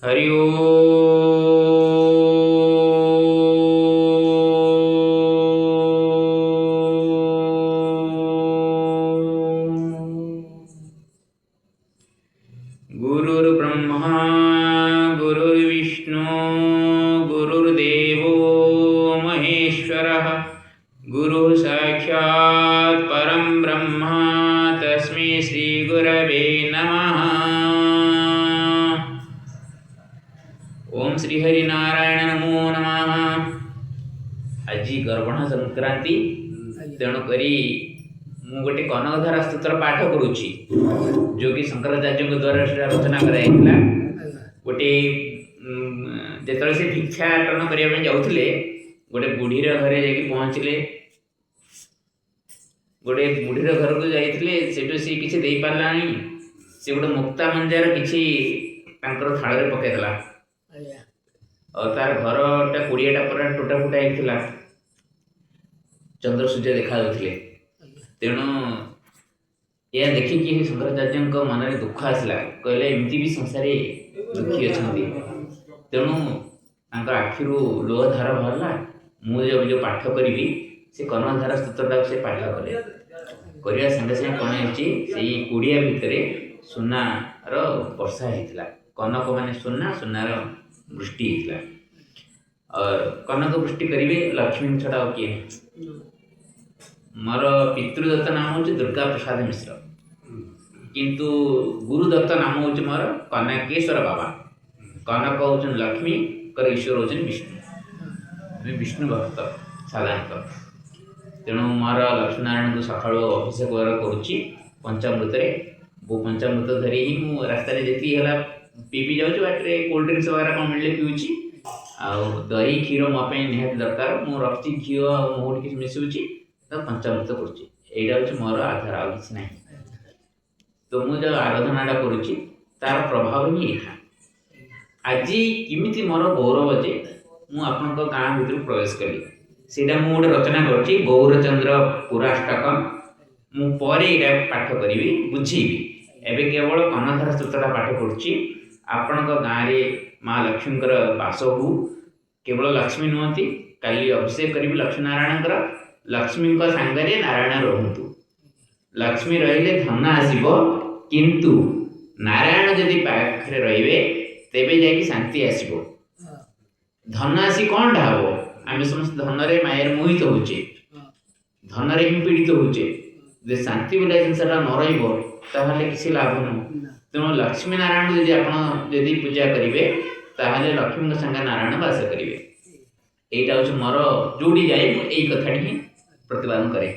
हरि ओम। गुरुर्ब्रह्मा गुरुर्विष्णु गुरुर्देवो महेश्वरः गुरु साक्षात् परं ब्रह्म तस्मै श्री गुरवे नमः। ओम श्री हरि नारायण नमो नमः। आज गर्भण संक्रांति तेणुक मु गोटे कनकधारा स्तोत्र पाठ करुच्ची जो कि शंकराचार्य द्वारा रचना कराइला। गोटे जिते से भिक्षाटन करने जाऊे गोटे बुढ़ीर घरे जाकि पहुँचले। गोटे बुढ़ीर घर को जाइए से किसी दे पारा से गोटे मुक्ता मंजार किसी थाल पकईदेला और तार घरटा कोड़ियाटा पूरा टूटा फुटा होता चंद्र सूर्य देखा तेणु यह देखिकी शंकराचार्य मन में दुख आसला। कहले एमती भी संसार दुखी अच्छा तेणु आखिर लुह धार बाहरला। मुझे जो पाठ करी से कनकधारा स्तोत्रटा से पाठ कले करने सागे सागे कौन है कुड़िया भितर सुनार वर्षा होता। कनक मान सुना सुनार वृष्टि होता और कनक वृष्टि करेंगे लक्ष्मी छड़ा किए। मोर पितृदत्त नाम हूँ दुर्गा प्रसाद मिश्र किंतु गुरुदत्त नाम हूँ मोर कनकेश्वर बाबा। कनक हूँ लक्ष्मी कर ईश्वर हूँ विष्णु विष्णु भक्त साधारणतः। तेणु मोर लक्ष्मीनारायण को सका अभिषेक करुच्ची पंचामृत वो पंचामृत धरी ही मु रास्त जी पी जाऊँ बाटे कोल्ड ड्रिंक्स वगैरह कौन मिले पीऊँची दही क्षीर मोपाई निहत दरकार। मु रखी घी मोहट किसी मिसुची तो पंचामृत करुँच मोर आधार आ कि ना। तो मुझे आराधनाटा करुच्ची तार प्रभाव ही यहाँ आज किमिति मोर गौरव जे मुझे गाँ भर प्रवेश कली सीटा मुझे गोटे रचना करुच्ची गौरचंद्र पुराष्टकम मुझे पाठ करी बुझेबी। एवं केवल कनकधारा स्तोत्रटा पाठ करुच्ची आपण गाँव में माँ लक्ष्मी बास हो केवल लक्ष्मी नुहति काली अभिषेक करी लक्ष्मीनारायण लक्ष्मी सांगे नारायण रुहतु। लक्ष्मी रहिले धन आसब किंतु नारायण जदि पाखे रे तेबे जाकि शांति आसब। धन आसी कौन हम आम समस्त धन मायर मोहित होचे धन ही पीड़ित होचे शांति बोला जिनसा न रही किसी लाभ नुह। तेणु लक्ष्मी नारायण जदि पूजा करेंगे ताहले लक्ष्मी संगे नारायण बास करेंगे। यहाँ हूँ मोर जोड़ी जाए यही कथा ही प्रतिपादन करे।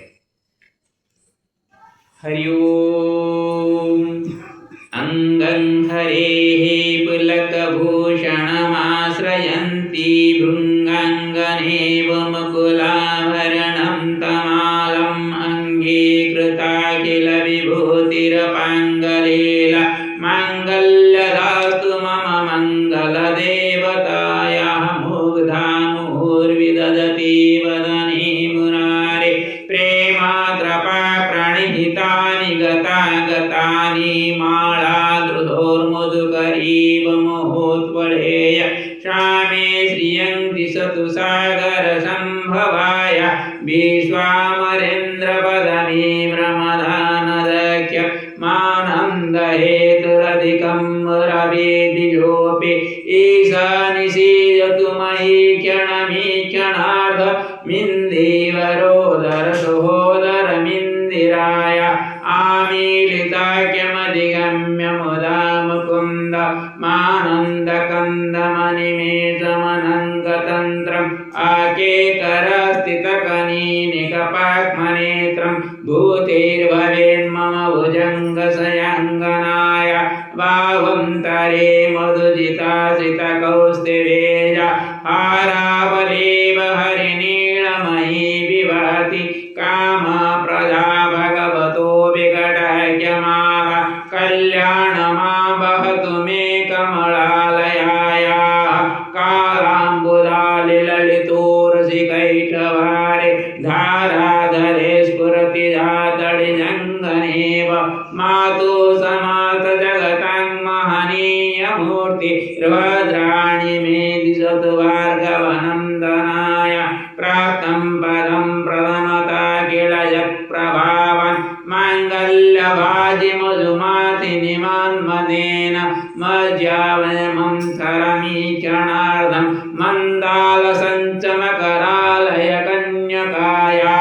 हरि ओम। अंगं हरेः पुलकभूषणमाश्रयन्ती भृङ्गाङ्गनेव मुकुलाभरणं तमालम् अङ्गीकृता किल विभूतिरपाङ्गलीला माङ्गल्यदातु मम मङ्गलदेवतायाः मुग्धा मुहुर्विदधति वदने मुरारे प्रेमाद्रपा प्रणिहितानि गतागतानि मालाधृतोर्मधुकरीव मोहोत्पलेय श्यामे श्रियं दिशतु सागरसम्भवाय विश्वामरेन्द्रपदमे भ्रमदानदख्य मानन्दहेतुरधिकं रवेदिजोऽपि ईशानिषीदतु मयि क्षणमीक्षणार्धमिन्दीवरोदरसहोदरमिन्दिराय आमीलिताख्यमधिगम्य मुदा मुकुन्द मानन्दकन्दमनिमेषमनङ्गतन्त्रम् आकेकरस्थितकनीनिकपाक्मनेत्रं भूतेर्भवेन्मम भुजङ्गशयाङ्गनाय बाहुं तरे मधुजितासितकौस्तिवेज हारावलीव हरिनीलमयी विभाति कामप्रजा भगवतो विकटज्ञमाव कल्याणमा वहतु मे कमलालयायाः कालाम्बुदालिललितोरसिकैटभारे धाराधरे स्फुरति जातडिजङ्गनेव मातु समात जगतां महनीय मूर्तिर्भद्राणि मे दिशतु भार्गवनन्दनाय प्राप्तं पदं प्रथमता किल यत्प्रभावन् माङ्गल्यभाजिमधुमातिनिमान्मदेन मज्जावयमं सरमीक्षणार्धं मन्दालसञ्चमकरालय कन्यकाया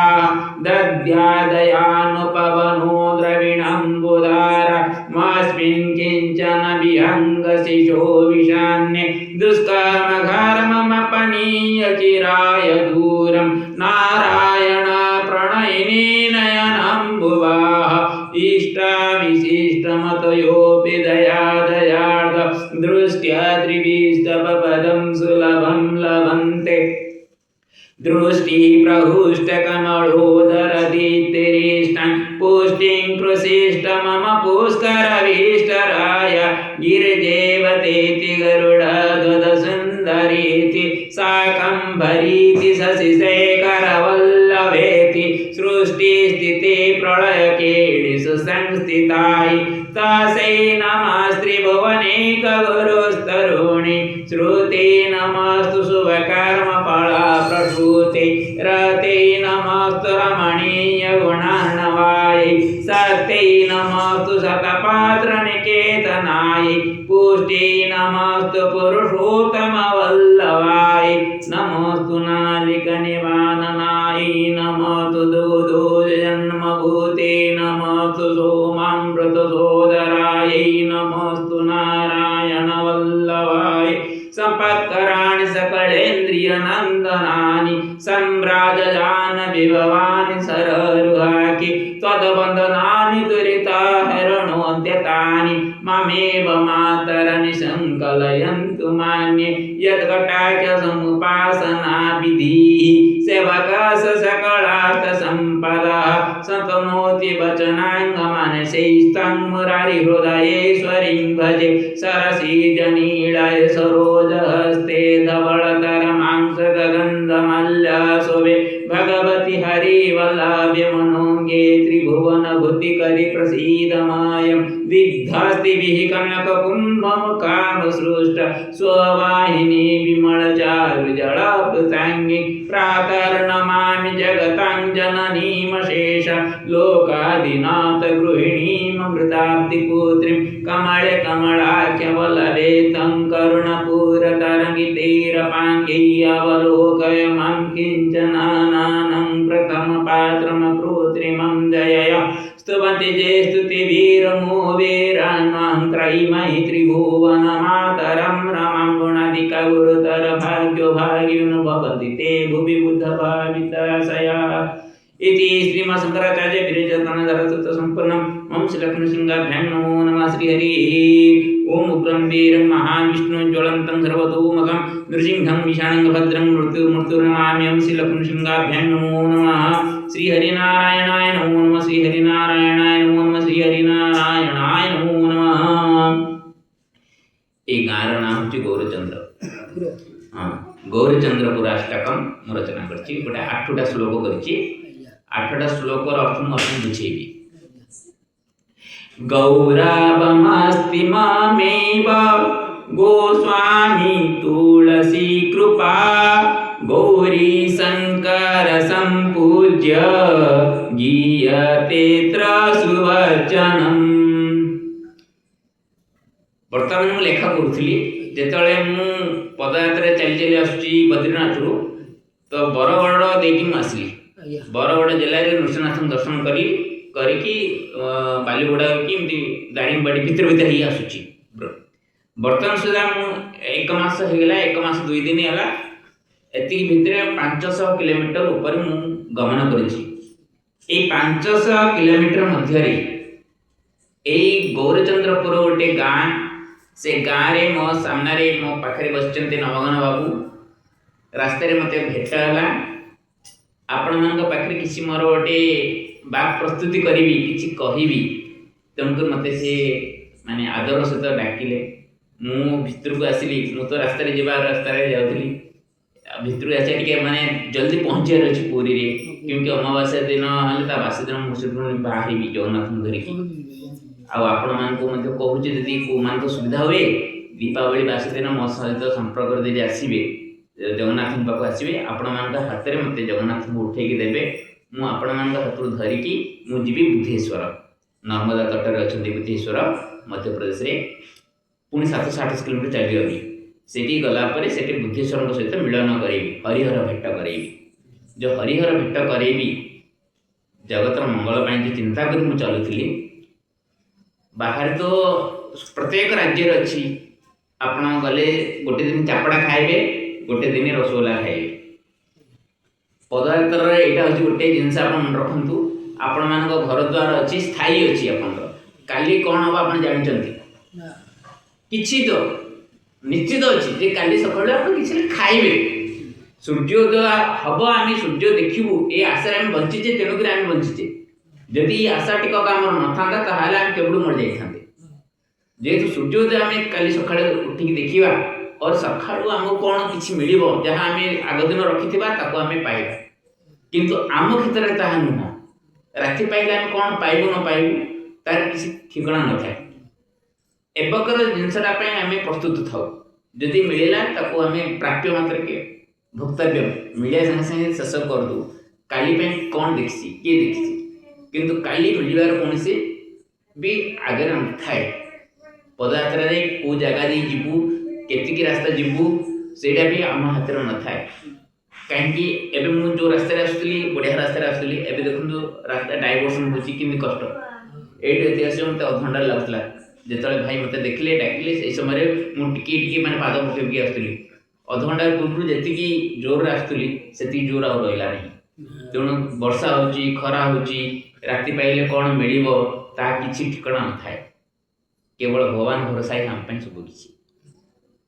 दद्यादयानुपवनो द्रविणम्बुधार मस्मिन् किञ्चन विहङ्गशिशो विषान्ये दुष्कर्मघर्ममपनीय चिराय दूरं नारायण प्रणयिनी नयनम्बुवाः इष्टाविशिष्टमतयोऽपि दयादयार्ध दृष्ट्या त्रिभिस्तपदं सुलभं लभन्ते दृष्टिप्रहुष्टकमलोदरदीप्तिरिष्टं पुष्टिं कृषिष्ट मम पुष्करभीष्टराय गिरिदेवतेति गरुडध्वजसुन्दरीति शाकम्भरीति शशिशेखरवल्लभेति सृष्टिस्थिति प्रलयकेलिषु संस्थिताय तस्यै नमस्त्रिभुवनैकगुरुस्तरुणि श्रुते नमस्तु शुभकर्मफलप्रसूते रते नमस्तु रमणीयगुणार्णवाय सत्यै नमस्तु शतपात्रनिकेतनाय पुष्टे नमस्तु पुरुषोत्तमवल्लभाय नमस्तु नालिकनिवारणाय नमस्तु दुग्धोजन्मभूते नमस्तु सोमामृतसोदराय नमस्तु नारायणवल्लभाय संपत्कराणि सकलेन्द्रियनन्दनानि सम्राजजानविभवानि सररुहाकि त्वद्वन्दनानि दुरिताहरणोद्यतानि ममेव मातरनि सङ्कलयन्तु मान्ये यत्कटाक्षसमुपासनाविधिः सेवकस्य सकलार्थसम्पदः शतनोति वचनाङ्गमनसैस्तं मुरारिहृदयेश्वरीं भजे सरसीजनीलय सरोजहस्ते धवलतरमांसगन्धमल्लशोभे भगवति हरिवल्लभ्य मनोज्ञे त्रिभुवनभूतिकरि प्रसीदमायं दिग्धास्तिभिः कनककुम्भमुखामसृष्ट स्ववाहिनी विमलचारुजलाप्लुताङ्गी प्रातर्नमामि जगतां जननीमशेष लोकादिनाथ गृहिणीममृताब्धिपुत्रीं कमले कमलाख्यवल्लभे तं करुणपूरतरङ्गितैरपाङ्गै अवलोकय मां किञ्चनानां प्रथमपात्रमपुत्रीमं दयया स्तुवन्ति जे स्तुतिभिरमोवीरान्वां त्रयीमयि त्रिभुवनमातरं रमां गुणादिकगुरुतर भाग्यो भाग्युनो भवन्ति ते भुवि बुद्धभाविताशया इति श्रीमद्शङ्कराचार्य विरचितधर्मसूत्रसम्पूर्णं ओं श्रीलक्ष्मीसिंहाभ्यां नमो नमः श्रीहरिः ओं उग्रं वीरं महाविष्णुं ज्वलन्तं सर्वतोमुखं नृसिंहं विषाणभद्रं मृत्युर्नमाम्यहं श्रीलक्ष्मीसिंहाभ्यां नमो नमः श्रीहरिनारायणाय नमो नमः श्रीहरिनारायणाय नमो नमः श्रीहरिनारायणाय नमो नमः। ए गाँर नाम हूँ गौरचंद्र। हाँ गौरचंद्रपुराष्टकम मु रचना करछि गोटे 8टा श्लोक करछि 8टा श्लोकर अर्थ मु आपन बुझेबी। गौरवमस्ति मामेव गोस्वामी तुलसी कृपा गौरी शंकर संपूज्य गीयते सुवचनम। बर्तमान मु लेखा करुଥିଲି जेतळे मु पदयात्रा चली चली आसुची बद्रीनाथ रु तो बरगढ़ देकी मु आसली बरगढ़ जिले रे नृसिंहनाथ दर्शन करी करिकी बालीगुड़ा की दारिंगबाड़ी भितर भितर ही आसुची। बर्तमान सुधा मु 1 मास हेला 1 मास 2 दिन हेला एति भितर 500 किलोमीटर ऊपर मु गमन करिछि। ए 500 किलोमीटर मध्य रे ए गौरचंद्रपुर गोटे गाँ से गाँ रे मो सामने रे मो पाखरे बसचंते नवगण बाबू रास्ते रे मते भेट हला आपण मान पाखरे किसी मोर गोटे बात प्रस्तुति करी किसी कहबी तेणुकर मते से माने आदर सहित डाकिले मु भितर को आसली मु तो रास्ता रे जेबा रास्ता रे जाउथली भितर आसे टिके माने जल्दी पहुंचार अछि पुरी रे क्योंकि अमावास्या दिन हले ता बासी दिन मुसुर बाहरी भी जगन्नाथ धरिकी। आ आपण मान को मध्य कहूँ जदि को मान को सुविधा हुए दीपावली बासी दिन मो सहित संपर्क दे आसबे जगन्नाथ पाक आसबे आपण मान हाथ में मत जगन्नाथ को उठेकी देवे मु आपण मान हाथ धरिकी मु जीवी बुद्धेश्वर नर्मदा तट में अच्छा बुद्धेश्वर मध्य प्रदेश में पुणी 700-800 किलोमीटर चलिए सेठी गलापर से बुद्धेश्वर सहित मिलन करी हरिहर भेट करी जो हरिहर भेट करी जगतर मंगल जो चिंता कर मुझे चलुली बाहर तो प्रत्येक राज्य अच्छी आपण गले गोटे दिन चापड़ा खाइबे गोटे दिन रसगोला खाइबे पदयात्रा यहाँ हूँ गोटे जिनस आप मन रखु आपण मान घर द्वार अच्छी स्थायी अच्छी आप काली कौन हम आप जानते किसी तो निश्चित अच्छी जे काली सकाल आप किसी खाइबे सूर्योदय हम आम सूर्य देखू ये आशा आम बंचीचे तेणुक आम बंचीचे जदि ये आशा टिक आम न था आम केवल मर जाते जेहेतु सूर्योदय आम काली सका उठिक देखा और सका आमको कौन किसी मिल जहाँ आम आग दिन रखी आम पाइबा किंतु आम क्षेत्र में ताहा नुह राति पाइले आम कौन पाइबू न पाइबू तार किसी ठिकना न था एबकर जिनसटा आम प्रस्तुत था जदि मिलला ताको आम प्राप्य मात्र के भोक्तव्य मिलिया संगे संगे शेष कर दू काली कौन देखी किए देखी किंतु काली मिलबार कौन से भी आगे न थाए पदयात्रा कौ जगह दे जीवु केतिकी रास्ता जीवु सेटा भी आम हाथ में न थाए कहीं एवं मुझे जो रास्ते आसुली बढ़िया रास्ते आसुली एवं देखो रास्ता डाइवर्सन होती कष्ट ये इतिहास मत अधघंटा लगुला जो भाई मत देखले डाकिले से समय मुझे माने पाद पकईकी आसुली अधघंटा पूर्व जी जोर आसुली से जोर आ रहा नहीं तेणु वर्षा हो खरा हो राति पाइले कौन मिल किसी ठिकना न थाए केवल भगवान भरोसा ही आम सब किसी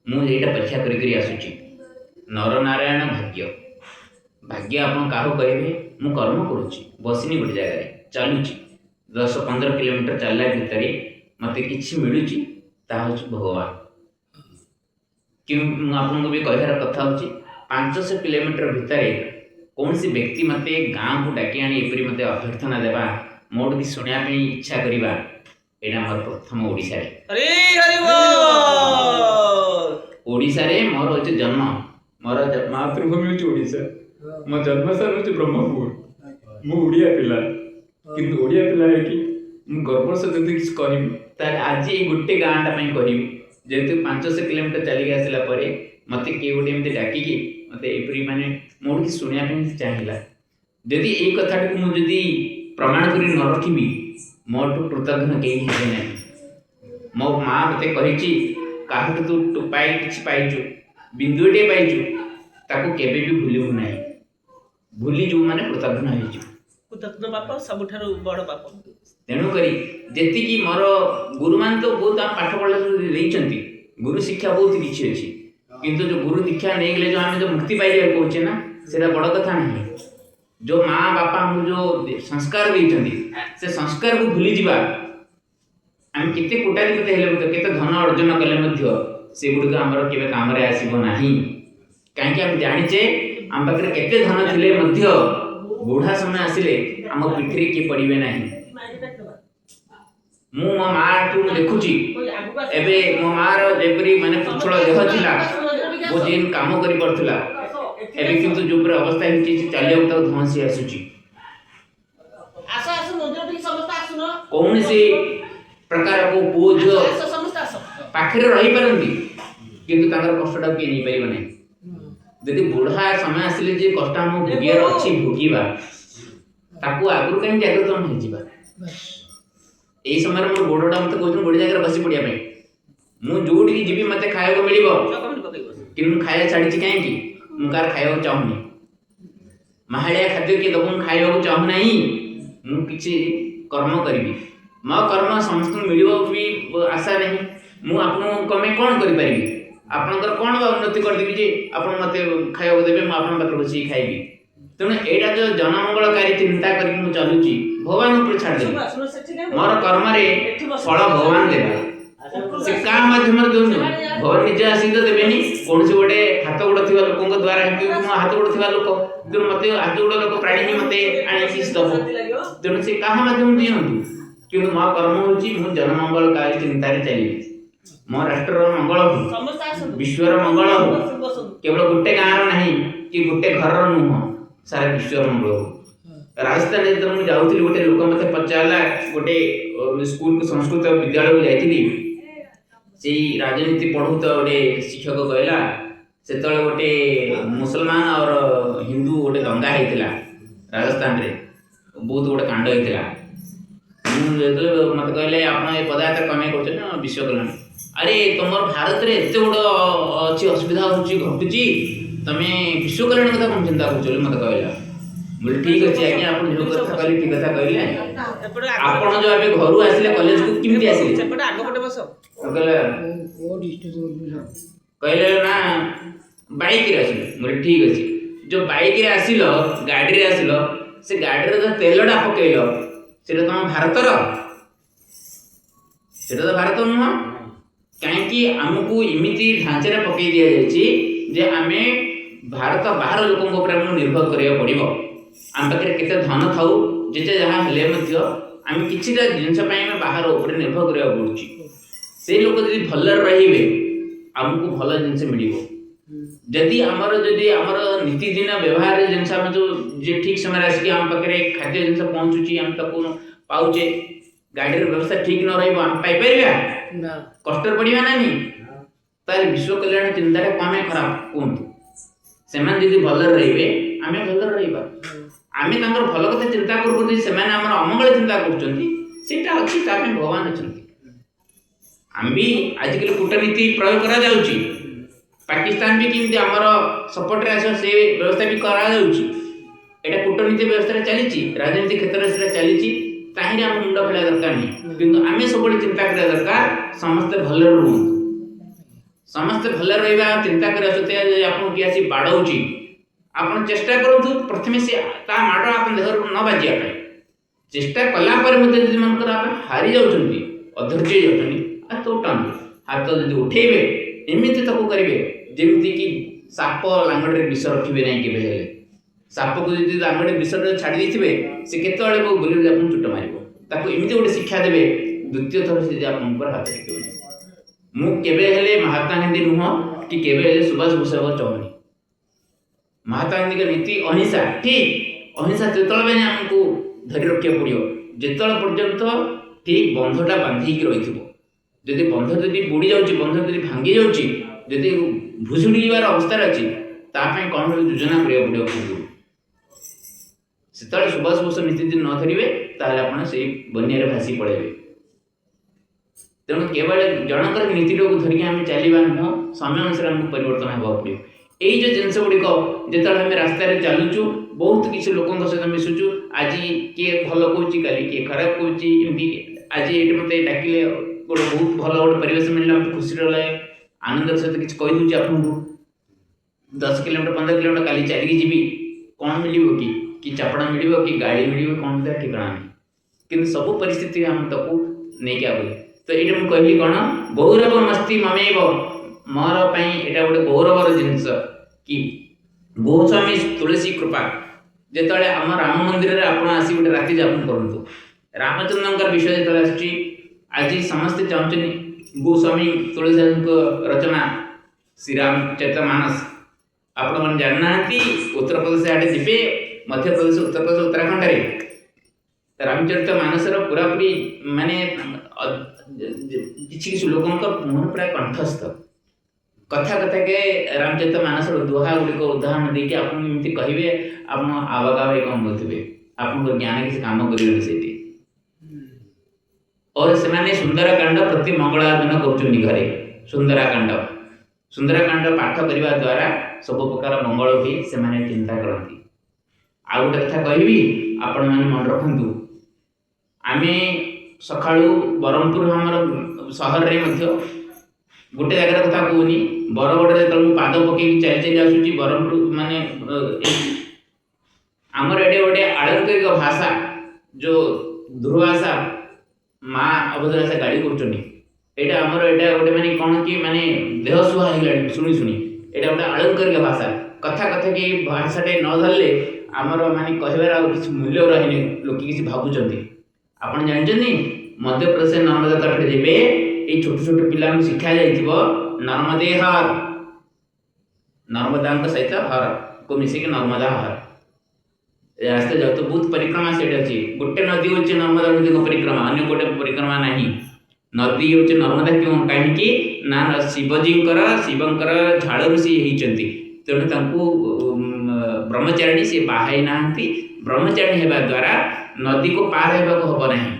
मुझे परीक्षा करी आसुची नर नारायण भाग्य भाग्य आप क्या कहे मु कर्म करुच्ची बसनी गोटे जगह चलुची 10-15 किलोमीटर चलला भितर मत कि मिलूँ ताहूँ भगवान कि आपको भी कहार कथा हूँ 500 किलोमीटर भितर कौन सी व्यक्ति मत गाँव को डाकी आनी एपरी मत अभ्यर्थना देवा मोट भी शुणा इच्छा करवा यहाँ मोर प्रथम ओडिशा ओडिशा रे मोर हूँ जन्म मोर मातृभूमि हूँ ओडिशा मो जन्मस्थान हूँ ब्रह्मपुर मु ओडिया पिला किंतु ओडिया पिला है कि गर्व से जब किसी करी आज ये गोटे गाँटा करी जेहेतु 500 किलोमीटर चलिक आसला मत किए गोटे एमती डाकिकी मत एपरी माने मोर कि शुणा चाहिए जदि ये कथा मुझे प्रमाण कर न रखी मोटू कृतज्ञ कहीं है ना मो माँ मत कही काहू तू पाई कि पाइचु बिंदुटे पाइचु ताको केबे भी भूलू ना भूलीजु माने कृतज्ञ हो कृतज्ञ बाप सबुठार बड़ बाप तेणुक जी मोर गुरु मान तो बहुत आम पाठ पढ़ा देती गुरु शिक्षा बहुत किसी अच्छी किंतु जो गुरु दीक्षा नहीं गले जो आम जो मुक्ति पाई कहे ना से बड़ कथा नहीं जो माँ बापा हमको जो संस्कार देते से संस्कार को भूली जावा आम केते कोटाधिपति हेले केते धन अर्जन कले से गुड़िक आमर केवे काम आसना कहीं आम जाचे आम पाखे केते धन थिले बुढ़ा समय आसिले आम पिठी किए पड़े ना मु मो माँ ठू देखुची एबे मो माँ जेपरी माने पुछड़ देह थिला वो जेन काम करि पड़थला एबे किंतु जो पूरा अवस्था हिची चलिया तो धंसी आसुची कौन से प्रकार को बोझ पाखे रही पारती किंतु तांकर कष्टटा किए नहीं पारिबो नहीं जदि बुढ़ा समय आसिले जे कष्ट हम भोगियार अच्छी भोगिबा ताकू आगुर कहीं जागृत हो जावा यही समय मोर गोड़टा मत कहते गोटे जगह बसी पड़ा मुझे जोटी जी मत खाया मिल कि खाया छाड़ी कहीं मुझे खाया चाहूनी माहाड़िया खाद्य किए दब खाया चाहूना मुझे कर्म करी मो कर्म समस्त मिल भी आशा नहीं मुझे कमें कौन करी आपणकर कौन उन्नति करदेवी जे आप मत खाया देवे मुझे पाखे बस खाइबी तेणु यहाँ जो जनमंगलकारी चिंता करके चलुची भगवान ऊपर छाड़ी मोर कर्म फल भगवान देवे से क्या माध्यम भगवान निजे आसिक तो देवेनि कौन से गोटे हाथ गोड़ थी लोक द्वारा हाथ गोड़ थी लोक तेणु मत हाथ गोड़ लोक प्राणी मत आनी दब तेणु से क्या माध्यम दिखती कि मो कर्म हूँ जनमंगलकारी चिंतार चलिए मो राष्ट्र मंगल हो ସମସ୍ତେ ଆସନ୍ତୁ विश्वर मंगल हो ବସନ୍ତୁ। केवल गोटे गाँव नहीं कि गोटे घर नुह सारा विश्वर मंगल हो राजस्थान जो मुझे जाऊँगी गोटे लोक मत पचारा गोटे स्कूल को संस्कृत विद्यालय को जाइली से राजनीति पढ़ू तो गोटे शिक्षक कहला से गोटे मुसलमान और हिंदू गोटे दंगा होता राजस्थान रे बहुत गोटे कांड होता मत कहले आप पदयात्रा कमे कर विश्व कल्याण अरे तुम भारत में एत बड़ अच्छी असुविधा घटुची तुम विश्व कल्याण कथा कौन चिंता कर मत कहला बोले ठीक अच्छे आज्ञा आप जो कथा कहले ठीक कथा कहले ଏପଟେ ଆପଣ जो ଏବେ ଘରୁ ଆସିଲେ କଲେଜକୁ କେମିତି ଆସିଲେ ସେପଟେ ଆଗ ପଟେ ବସ କହିଲେ ନା ବାଇକରେ ଆସିଲେ ବୋଲେ ଠିକ ଅଛି जो ବାଇକରେ ଆସିଲ ଗାଡ଼ିରେ ଆସିଲ ସେ ଗାଡ଼ିରେ जो ତେଲଟା ପକେଇଲ ସେଟା ତମ ଭାରତର ସେଟା ତ ଭାରତ ନୁହଁ କାହିଁକି ଆମକୁ ଏମିତି ଢାଞ୍ଚାରେ ପକେଇ ଦିଆଯାଇଛି ଯେ ଆମେ ଭାରତ ବାହାର ଲୋକଙ୍କ ଉପରେ ଆମକୁ ନିର୍ଭର କରିବାକୁ ପଡ଼ିବ ଆମ ପାଖରେ କେତେ ଧନ ଥାଉ ଯେତେ ଯାହା ହେଲେ ମଧ୍ୟ ଆମେ କିଛିଟା ଜିନିଷ ପାଇଁ ଆମେ ବାହାର ଉପରେ ନିର୍ଭର କରିବାକୁ ପଡ଼ୁଛି ସେ ଲୋକ ଯଦି ଭଲରେ ରହିବେ ଆମକୁ ଭଲ ଜିନିଷ ମିଳିବ ଯଦି ଆମର ନୀତିଦିନ ବ୍ୟବହାର ଜିନିଷ ଆମେ ଯେ ଠିକ୍ ସମୟରେ ଆସିକି ଆମ ପାଖରେ ଖାଦ୍ୟ ଜିନିଷ ପହଞ୍ଚୁଛି ଆମେ ତାକୁ ପାଉଛେ ଗାଡ଼ିର ବ୍ୟବସ୍ଥା ଠିକ୍ ନ ରହିବ ଆମେ ପାଇପାରିବା କଷ୍ଟରେ ପଡ଼ିବା ନାହିଁ ତାହେଲେ ବିଶ୍ୱ କଲ୍ୟାଣ ଚିନ୍ତାରେ କ'ଣ ଖରାପ କୁହନ୍ତୁ ସେମାନେ ଯଦି ଭଲରେ ରହିବେ ଆମେ ଭଲରେ ରହିବା ଆମେ ତାଙ୍କର ଭଲ କଥା ଚିନ୍ତା କରୁଛନ୍ତି ସେମାନେ ଆମର ଅମଙ୍ଗଳ ଚିନ୍ତା କରୁଛନ୍ତି ସେଇଟା ଅଛି ତା ପାଇଁ ଭଗବାନ ଅଛନ୍ତି ଆମେ ବି ଆଜିକାଲି କୂଟନୀତି ପ୍ରୟୋଗ କରାଯାଉଛି ପାକିସ୍ତାନ ବି କେମିତି ଆମର ସପୋର୍ଟରେ ଆସିବ ସେ ବ୍ୟବସ୍ଥା ବି କରାଯାଉଛି ଏଇଟା କୂଟନୀତି ବ୍ୟବସ୍ଥାରେ ଚାଲିଛି ରାଜନୀତି କ୍ଷେତ୍ରରେ ସେଟା ଚାଲିଛି ତାହିଁରେ ଆମ ମୁଣ୍ଡ ଖେଳିବା ଦରକାର ନାହିଁ କିନ୍ତୁ ଆମେ ସବୁବେଳେ ଚିନ୍ତା କରିବା ଦରକାର ସମସ୍ତେ ଭଲରେ ରୁହନ୍ତୁ ସମସ୍ତେ ଭଲରେ ରହିବା ଚିନ୍ତା କରିବା ସତ୍ତ୍ୱେ ଯଦି ଆପଣଙ୍କୁ କିଏ ଆସି ବାଡ଼ଉଛି ଆପଣ ଚେଷ୍ଟା କରନ୍ତୁ ପ୍ରଥମେ ସେ ତା ମାଡ଼ ଆପଣ ଦେହରୁ ନ ବାଜିବା ପାଇଁ ଚେଷ୍ଟା କଲା ପରେ ମଧ୍ୟ ଯଦି ମନେକର ଆପଣ ହାରି ଯାଉଛନ୍ତି ଅଧୈର୍ଯ୍ୟ ହେଇଯାଉଛନ୍ତି ହାତ ଉଠାନ୍ତୁ ହାତ ଯଦି ଉଠେଇବେ ଏମିତି ତାକୁ କରିବେ ଯେମିତିକି ସାପ ଲାଙ୍ଗଡ଼ରେ ବିଷ ରଖିବେ ନାହିଁ କେବେ ହେଲେ ସାପକୁ ଯଦି ଲାଙ୍ଗଡ଼ରେ ବିଷରେ ଛାଡ଼ି ଦେଇଥିବେ ସେ କେତେବେଳେ ବୁଲି ବୁଲି ଆପଣଙ୍କୁ ଚୁଟ ମାରିବ ତାକୁ ଏମିତି ଗୋଟେ ଶିକ୍ଷା ଦେବେ ଦ୍ୱିତୀୟ ଥର ସେ ଯଦି ଆପଣଙ୍କ ଉପରେ ହାତ ଟେକିବନି ମୁଁ କେବେ ହେଲେ ମହାତ୍ମା ଗାନ୍ଧୀ ନୁହଁ କି କେବେ ହେଲେ ସୁଭାଷ ବୋଷ ହେବାକୁ ଚାହୁଁନି ମହାତ୍ମା ଗାନ୍ଧୀଙ୍କ ନୀତି ଅହିଂସା ଠିକ୍ ଅହିଂସା ଯେତେବେଳେ ପାଇଁ ଆମକୁ ଧରି ରଖିବାକୁ ପଡ଼ିବ ଯେତେବେଳେ ପର୍ଯ୍ୟନ୍ତ ଠିକ୍ ବନ୍ଧଟା ବାନ୍ଧିକି ରହିଥିବ ଯଦି ବନ୍ଧ ଯଦି ବୁଡ଼ି ଯାଉଛି ବନ୍ଧ ଯଦି ଭାଙ୍ଗି ଯାଉଛି ଯଦି ଭୁଷୁଡ଼ି ଯିବାର ଅବସ୍ଥାରେ ଅଛି ତା ପାଇଁ କ'ଣ ଯୋଜନା କରିବାକୁ ପଡ଼ିବ ପୂର୍ବରୁ ସେତେବେଳେ ସୁଭାଷ ବୋଷ ନୀତି ଯଦି ନ ଧରିବେ ତାହେଲେ ଆପଣ ସେଇ ବନ୍ୟାରେ ଭାସି ପଳାଇବେ ତେଣୁ କେବଳ ଜଣଙ୍କର ନୀତିଟାକୁ ଧରିକି ଆମେ ଚାଲିବା ନୁହଁ ସମୟ ଅନୁସାରେ ଆମକୁ ପରିବର୍ତ୍ତନ ହେବାକୁ ପଡ଼ିବ ଏଇ ଯେଉଁ ଜିନିଷ ଗୁଡ଼ିକ ଯେତେବେଳେ ଆମେ ରାସ୍ତାରେ ଚାଲୁଛୁ ବହୁତ କିଛି ଲୋକଙ୍କ ସହିତ ମିଶୁଛୁ ଆଜି କିଏ ଭଲ କହୁଛି କାଲି କିଏ ଖରାପ କହୁଛି ଏମିତି ଆଜି ଏଇଠି ମୋତେ ଡାକିଲେ ଗୋଟେ ବହୁତ ଭଲ ଗୋଟେ ପରିବେଶ ମିଳିଲା ମୋତେ ଖୁସିରେ ଲାଗେ ଆନନ୍ଦର ସହିତ କିଛି କହିଦେଉଛି ଆପଣଙ୍କୁ 10 କିଲୋମିଟର 15 କିଲୋମିଟର କାଲି ଚାଲିକି ଯିବି କ'ଣ ମିଳିବ କି ଚାପଡ଼ା ମିଳିବ କି ଗାଡ଼ି ମିଳିବ କ'ଣ ତା ଠିକଣା ନାହିଁ କିନ୍ତୁ ସବୁ ପରିସ୍ଥିତି ଆମେ ତାକୁ ନେଇକି ଆଗୁ ତ ଏଇଟା ମୁଁ କହିଲି କ'ଣ ଗୌରବ ମସ୍ତି ମମେଇବ ମୋର ପାଇଁ ଏଇଟା ଗୋଟେ ଗୌରବର ଜିନିଷ କି ଗୋସ୍ୱାମୀ ତୁଳସୀ କୃପା ଯେତେବେଳେ ଆମ ରାମ ମନ୍ଦିରରେ ଆପଣ ଆସି ଗୋଟେ ରାତି ଯାପନ କରନ୍ତୁ ରାମଚନ୍ଦ୍ରଙ୍କର ବିଷୟ ଯେତେବେଳେ ଆସୁଛି ଆଜି ସମସ୍ତେ ଚାହୁଁଛନ୍ତି ଗୋସ୍ୱାମୀ ତୁଳସୀଙ୍କ ରଚନା ଶ୍ରୀରାମଚରିତମାନସ ଆପଣମାନେ ଜାଣିନାହାନ୍ତି ଉତ୍ତରପ୍ରଦେଶ ଆଡ଼େ ଯିବେ ମଧ୍ୟପ୍ରଦେଶ ଉତ୍ତରପ୍ରଦେଶ ଉତ୍ତରାଖଣ୍ଡରେ ରାମଚରିତମାନସର ପୁରାପୁରି ମାନେ କିଛି କିଛି ଲୋକଙ୍କ ମୁହଁ ପ୍ରାୟ କଣ୍ଠସ୍ଥ କଥା କଥାକେ ରାମଚରିତମାନସର ଦୋହା ଗୁଡ଼ିକ ଉଦାହରଣ ଦେଇକି ଆପଣ ଏମିତି କହିବେ ଆପଣ ଆବାକାବା କ'ଣ କରୁଥିବେ ଆପଣଙ୍କ ଜ୍ଞାନ କିଛି କାମ କରିବେନି ସେଇଠି और ସେମାନେ ସୁନ୍ଦରକାଣ୍ଡ ପ୍ରତି ମଙ୍ଗଳବାର ଦିନ କରୁଛନ୍ତି ଘରେ ସୁନ୍ଦରକାଣ୍ଡ ପାଠ କରିବା ଦ୍ୱାରା ସବୁ ପ୍ରକାର ମଙ୍ଗଳ ହୁଏ ସେମାନେ ଚିନ୍ତା କରନ୍ତି ଆଉ ଗୋଟେ କଥା କହିବି ଆପଣମାନେ ମନେ ରଖନ୍ତୁ ଆମେ ସକାଳୁ ବ୍ରହ୍ମପୁର ଆମର ସହରରେ ମଧ୍ୟ ଗୋଟେ ଜାଗାର କଥା କହୁନି ବରଗଡ଼ରେ ଯେତେବେଳେ ମୁଁ ପାଦ ପକେଇକି ଚାଲି ଚାଲି ଆସୁଛି ବ୍ରହ୍ମପୁର ମାନେ ଆମର ଏଠି ଗୋଟେ ଆଳଙ୍କାରିକ ଭାଷା ଯେଉଁ ଦୂରଭାଷା ମା ଅବଧ ଭାଷା ଗାଳି କରୁଛନ୍ତି ଏଇଟା ଆମର ଏଇଟା ଗୋଟେ ମାନେ କ'ଣ କି ମାନେ ଦେହ ସୁହା ହେଇଗଲାଣି ଶୁଣି ଶୁଣି ଏଇଟା ଗୋଟେ ଆଳଙ୍କାରିକ ଭାଷା କଥା କି ଭାଷାଟେ ନ ଧରିଲେ ଆମର ମାନେ କହିବାର ଆଉ କିଛି ମୂଲ୍ୟ ରହିନି ଲୋକେ କିଛି ଭାବୁଛନ୍ତି ଆପଣ ଜାଣିଛନ୍ତି ମଧ୍ୟପ୍ରଦେଶ ନର୍ମଦା ତଟରେ ଯିବେ ये छोट छोट पिला शिखा जाइथिबो नर्मदे हर नर्मदा सहित हर को मिसेक नर्मदा हर रास्ते जाऊ तो बहुत परिक्रमा से अच्छी गोटे नदी हूँ नर्मदा नदी परिक्रमा अन्य गोटे परिक्रमा नहीं नदी हूँ नर्मदा क्यों कहीं ना शिवजी शिवंकर झाड़ू सी होती तेणु ब्रह्मचारिणी सी बाहाई ना ब्रह्मचारिणी होगा द्वारा नदी को पार होगा हम ना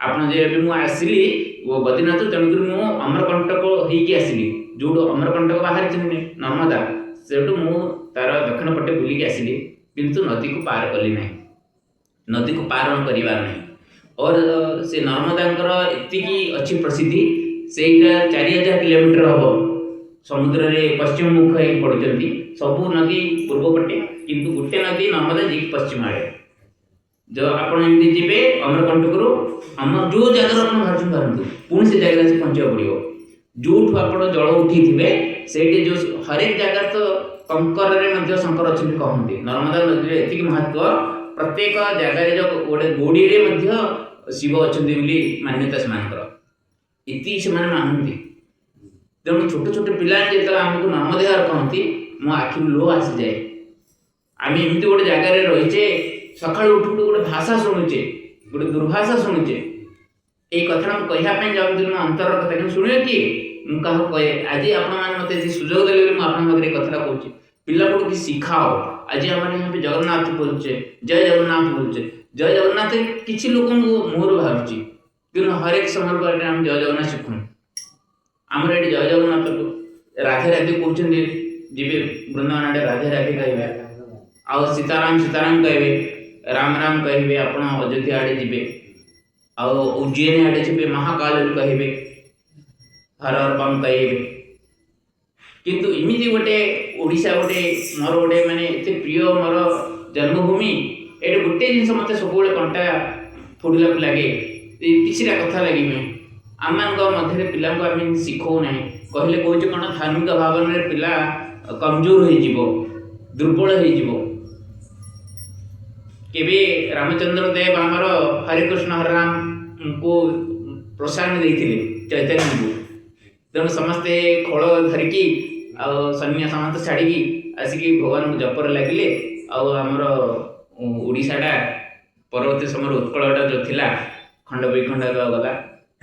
आपड़ जब आसली बद्रीनाथ तेणुक मु अमरकंटक होगी आसली जो अमरकंटक बाहर नर्मदा से तार दक्षिण पटे बुलिकी आसली किंतु नदी को पार कली नहीं नदी को पार करिवार नहीं और से नर्मदांकर एति अच्छी प्रसिद्धि से 4000 किलोमीटर हम समुद्र रे पश्चिम मुख पड़ुचंती सबू नदी पूर्व पटे किंतु गोटे नदी नर्मदा जी पश्चिम आड़े जो आपण एमती जीवे अमरकंटक अमर जो जगह आप भाषण पारतु पुणी से जगह से पहुँचा पड़ो जो आप जल उठी थे से जो हरेक जगह तो कंकर रे शंकर अच्छे कहते नर्मदा नदी एति महत्व प्रत्येक जगह जो गोटे गोड़ी रे शिव अच्छा मान्यता से इति से मानती तेणु छोट छोट पिला जो आमको नर्मदेहार कहती मो आखि लो आसी जाए आम एमती गोटे जगार रहीचे सकाल उठू गोटे भाषा शुणुचे गोटे दुर्भाषा शुणुचे ये कथा कहवाई जाऊँ मो अंतर कथा कि शुणे किए मुझे कहे आज आप सुजोग देते मुझे कथा कहूँ पिला को शिखाओ आज आम यहाँ पे जगन्नाथ बोलचे जय जगन्नाथ बोलचे जय जगन्नाथ किसी लोक मुहर बाहर कि हरेक समय पर आम जय जगन्नाथ शिखु आमर ये जय जगन्नाथ राधे राधे कहते जी वृंदावन आड़े राधे राधे कहे आउ सीताराम सीताराम कहे राम राम कहे आप अयोध्या आड़े जी आउ उज्जैन आड़े जी महाकाल कहे हर हर बम कहे किंतु इमिति गोटे ओडिशा गोटे मोर गोटे माने एते प्रिय मोर जन्मभूमि ये गोटे जिन मत सब कंटा फोड़ला लगे किसी कथा लगे आम मध्य पिला आम शिखौ ना कहले कहे कौन धार्मिक भावन में पिला कमजोर हो दुर्बल हो केवे रामचंद्र देव आमर हरे कृष्ण हरे राम को प्रोत्साहन देते चैतन्य को तेणु समस्ते खोल धरिकी सैन्य समस्त छाड़ी आसिकी भगवान को जपर लगे आमर ओडिशाटा परवर्ती समय उत्कलटा जो थिला खंड विखंड गला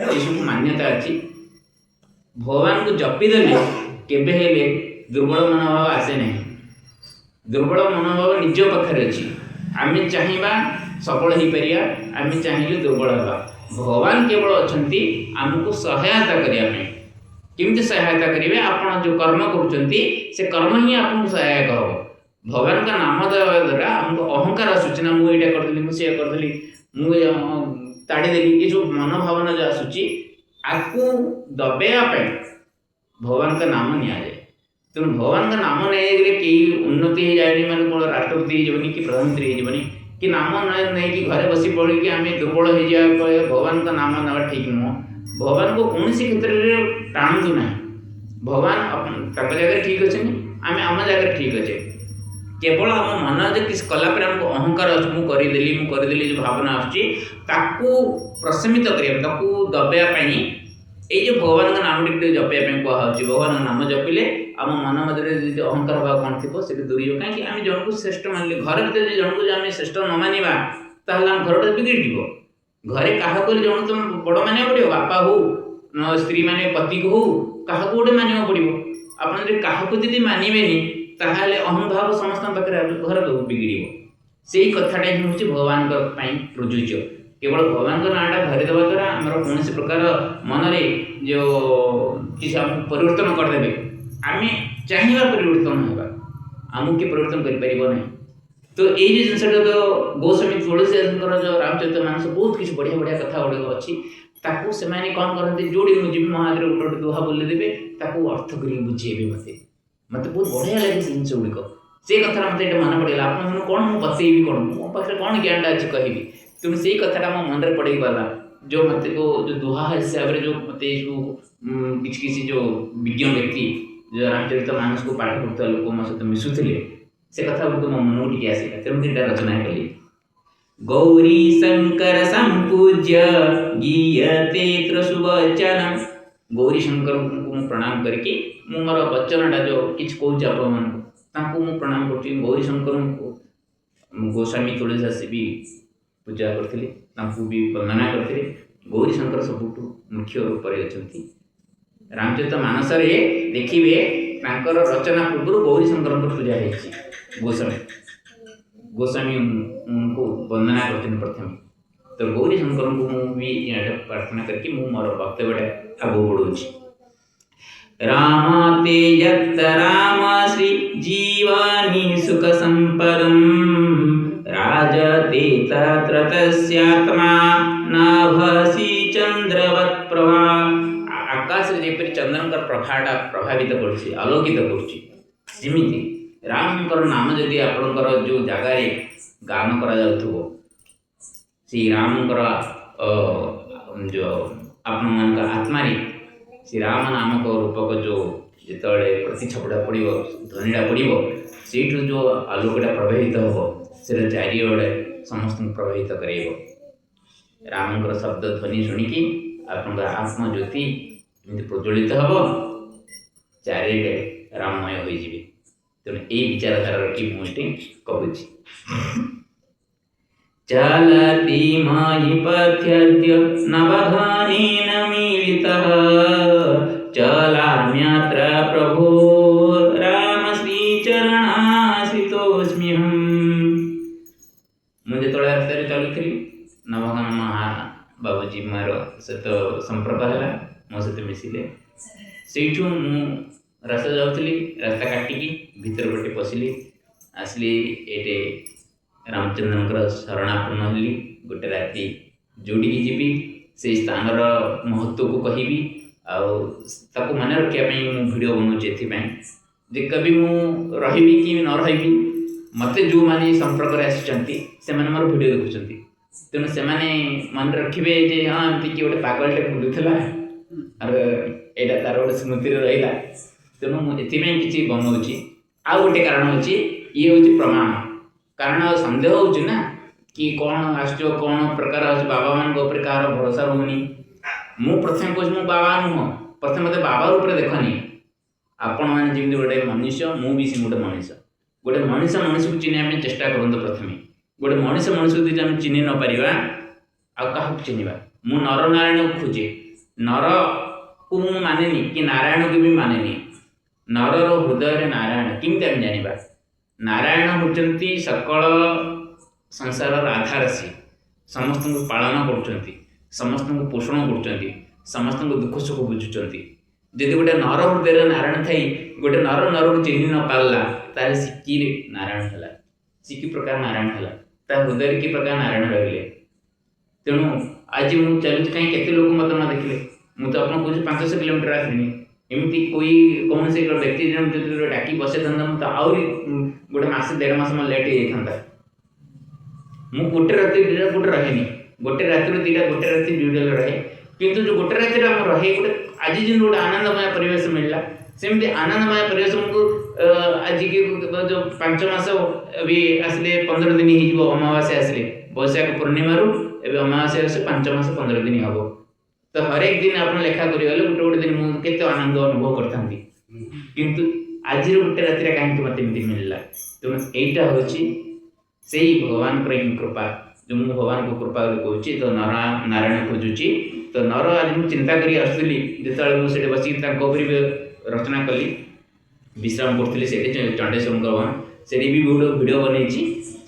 ये सब मान्यता अच्छी भगवान को जपिदेले केबे हेले दुर्बल मनोभाव आसे नहीं दुर्बल मनोभाव निज पाखे अच्छी आम चाहिए सबल हो पारिया आम चाहिए दुर्बल हवा भगवान केवल अच्छा आमको सहायता करने केमती सहायता करेंगे आप जो कर्म कर कर्म ही आपको सहायक हम भगवान का नाम देवा द्वारा हमको अहंकार आसूँ ना मुझे करदेली मुझे करदेली मुझे ताड़ीदेली ये जो मनोभावना जो आसूँ आपको दबाइवाई भगवान का नाम नि जाए तेणु भगवान का नाम नहीं कई उन्नति हो जाए मैंने कौन राष्ट्रपति होनी कि प्रधानमंत्री होनी कि नाम नहीं कि घरे बसी पड़ी कि आम दुर्बल हो जाए भगवान का नाम ना ठीक नुह भगवान को कौन सी क्षेत्र में टाणु ना भगवान जगह ठीक अच्छे आम आम जगह ठीक अच्छे केवल आम मन जो किसी कलापर आमको अहंकार करदेली जो भावना आसू प्रशमित करने दबाइवाई ये जो भगवान का नाम टे जपाई कहुच्छी भगवान का नाम जपिले आम मन मध्य जो अहंकार भाव कौन थी से दूरी कहीं आम जन को श्रेष्ठ मानले घर भर जन को आम श्रेष्ठ न मानवा आम घर बिगड़ घरे क्या जन तुम बड़ मानवा पड़ो बापा हो स्त्री माने पति को हो क्या गोटे मानवा पड़ो आप क्या मानवे ताहले अहंभाव समस्त पाखे घर बिगड़ से कथाटा ही हूँ भगवान प्रযোज्य केवल भगवान का नाटा धरीदेवा द्वारा आम कौन प्रकार मन जो किसी परिवर्तन करदे आम चाहिए परिवर्तन होगा आमको किए परिवर्तन कर तो ये जिनसा तो गोस्वामी तुलसी जो रामचरित मानस बहुत किसी बढ़िया बढ़िया कथा गुड़िक अच्छी ताकू से कौन करते जोड़ी मुझे महादेव गोटे गोटे दोहा बोली देवे ताकू अर्थ कर बुझेबे मत बहुत बढ़िया लगे जिनस गुड़िक से कथा मत ये मन पड़ेगा आप कौन मुझे बतेबी कौन मो पाखे कौन ज्ञानटा अच्छी कहि तेणु से कथाटा मो मन में पड़े गला जो मत को जो दोहा हिसाब से जो मत किसी किसी जो विज्ञ व्यक्ति जो रामचरित मानस को पाठ करता लोक मो सहित मिशुले से कथा गुड़ मो मन को आसला तेणु तीन रचना कली गौरी शंकर संपूज्य गीयते त्रसुवचनम गौरी शंकर को प्रणाम करके मु मोर वचनटा जो किसी कौच आपको प्रणाम कर गौरी शंकर को गोस्वामी तुलसीदास भी पूजा करते भी वंदना करते गौरी शंकर सबुठ मुख्य रूप से अच्छा रामचरित मानस देखिए तांकर रचना पूर्व गौरी शंकर पूजा हो गोस्वामी उनको वंदना करते प्रथम तो गौरी शंकर को मुझे प्रार्थना करके मुझ मोर वक्तव्य आगे बढ़ाऊँगी। राम ते यत् राम श्री जीवानि सुख संपदम राजते तत्र तस्यात्मा नाभसी चंद्रवत् प्रभा आकाश जेपरि चंद्रकर प्रभाटा प्रभावित करछि आलोकित करछि सेमिति रामकर नाम जदि आपणकर जो जगार गान करा जाउथबो श्री रामकर जो आपण मान आत्मा श्री राम नामक रूपक जो जिते प्रतिछपटा पड़ो ध्वनिटा पड़ो से जो आलोकटा प्रभावित हम से चारिड़े समस्त प्रभावित कर रामकर शब्द ध्वनि शुणिकी आप आत्मज्योति प्रज्वलित हम चारिड़े राममय हो तेणु यही विचारधारा की मुझे कहूँ चलति मयि पथ्यद्य नवघनेन मिलितः चलाम्यत्र प्रभो राम श्रीचरणाश्रितोऽस्म्यहम् मुझे तोड़ा रास्ते चलुथी नवघन बाबूजी मोर सहित संपर्क है मो सहित मिसिले से रास्ता जाऊली रास्ता काटिकी भीतर पटे पशिली आसली ये रामचंद्र शरणापन्न हली गोटे राति जोड़िकी जीवी से स्थान महत्व को कहबी आको मन रखापी भिडियो बनाऊँ जे कभी मु रही कि न रही मत जो मैंने संपर्क से मोर भिड देखुं तेणु से मन रखिए जे हाँ एमती किए गोटे पागलटे बुलूला और यहाँ तार गोटे स्मृति रहा तेणु मुझे किसी बनाऊँ आ गोटे कारण अच्छी ये हूँ प्रमाण कारण सन्देह होना कि कौन आस कौन प्रकार आज बाबा मान कह भरोसा रोनी मु प्रथम कहूँ मो बाबा नुह प्रथम मत बाबा रूप में देखनी आपण मैंने जमी गोटे मनुष्य मुझे गोटे मनीष मनीष को चिन्ह चेष्टा करूँ प्रथम गोटे मनीष मनीष को आम चिन्ह न पार आ चिन्हवा मु नर नारायण को खोजे नर को मु माने कि नारायण को भी माने नरर हृदय नारायण किमती आम जाना नारायण होती सकल संसार आधार सी समस्त को पालन कर समस्त को पोषण कर समस्त को दुख सुख बुझुंट जदि गोटे नर हृदय नारायण थी गोटे नर नर को चिन्ह न पारा तार सिक्की नारायण है सिक्की प्रकार नारायण है हृदय कि प्रकार नारायण रही तेणु आज मुझे चलुँ कहीं केते लोक मत न देखिले मुझे तो आपको कह 500 किलोमीटर आसनी एमती कोई कौन से व्यक्ति जन डाकी बसे था तो आहरी गोटे मस 1.5 मास लेट हो मु गोटे राति गोटे रहे गोटे राति 2टा गोटे राति 2 रहे किंतु जो गोटे राति रहे गोटे आज जो गोटे आनंदमय परिवेश मिलला सेमती आनंदमय परिवेश को आज की जो 5 मास अभी आसले 15 दिन हो अमावास्या आसले बैशाख पूर्णिमा एवं अमावास्या आसे 5 मास 15 दिन हम तो हर एक दिन आप लेखा करेंगे गोटे गोटे दिन मुझे आनंद अनुभव करता किंतु आज गोटे राति कहीं मत मिलला तेणु यहीटा हूँ से भगवान कृपा जो मुझे भगवान को कृपा कहूँ तो नारायण खोजुची तो नर आज मुझे चिंता करी आसुली जो मुझे बस भी रचना कली विश्राम करी से चंडेश्वर भगवान से भी भिडियो बनई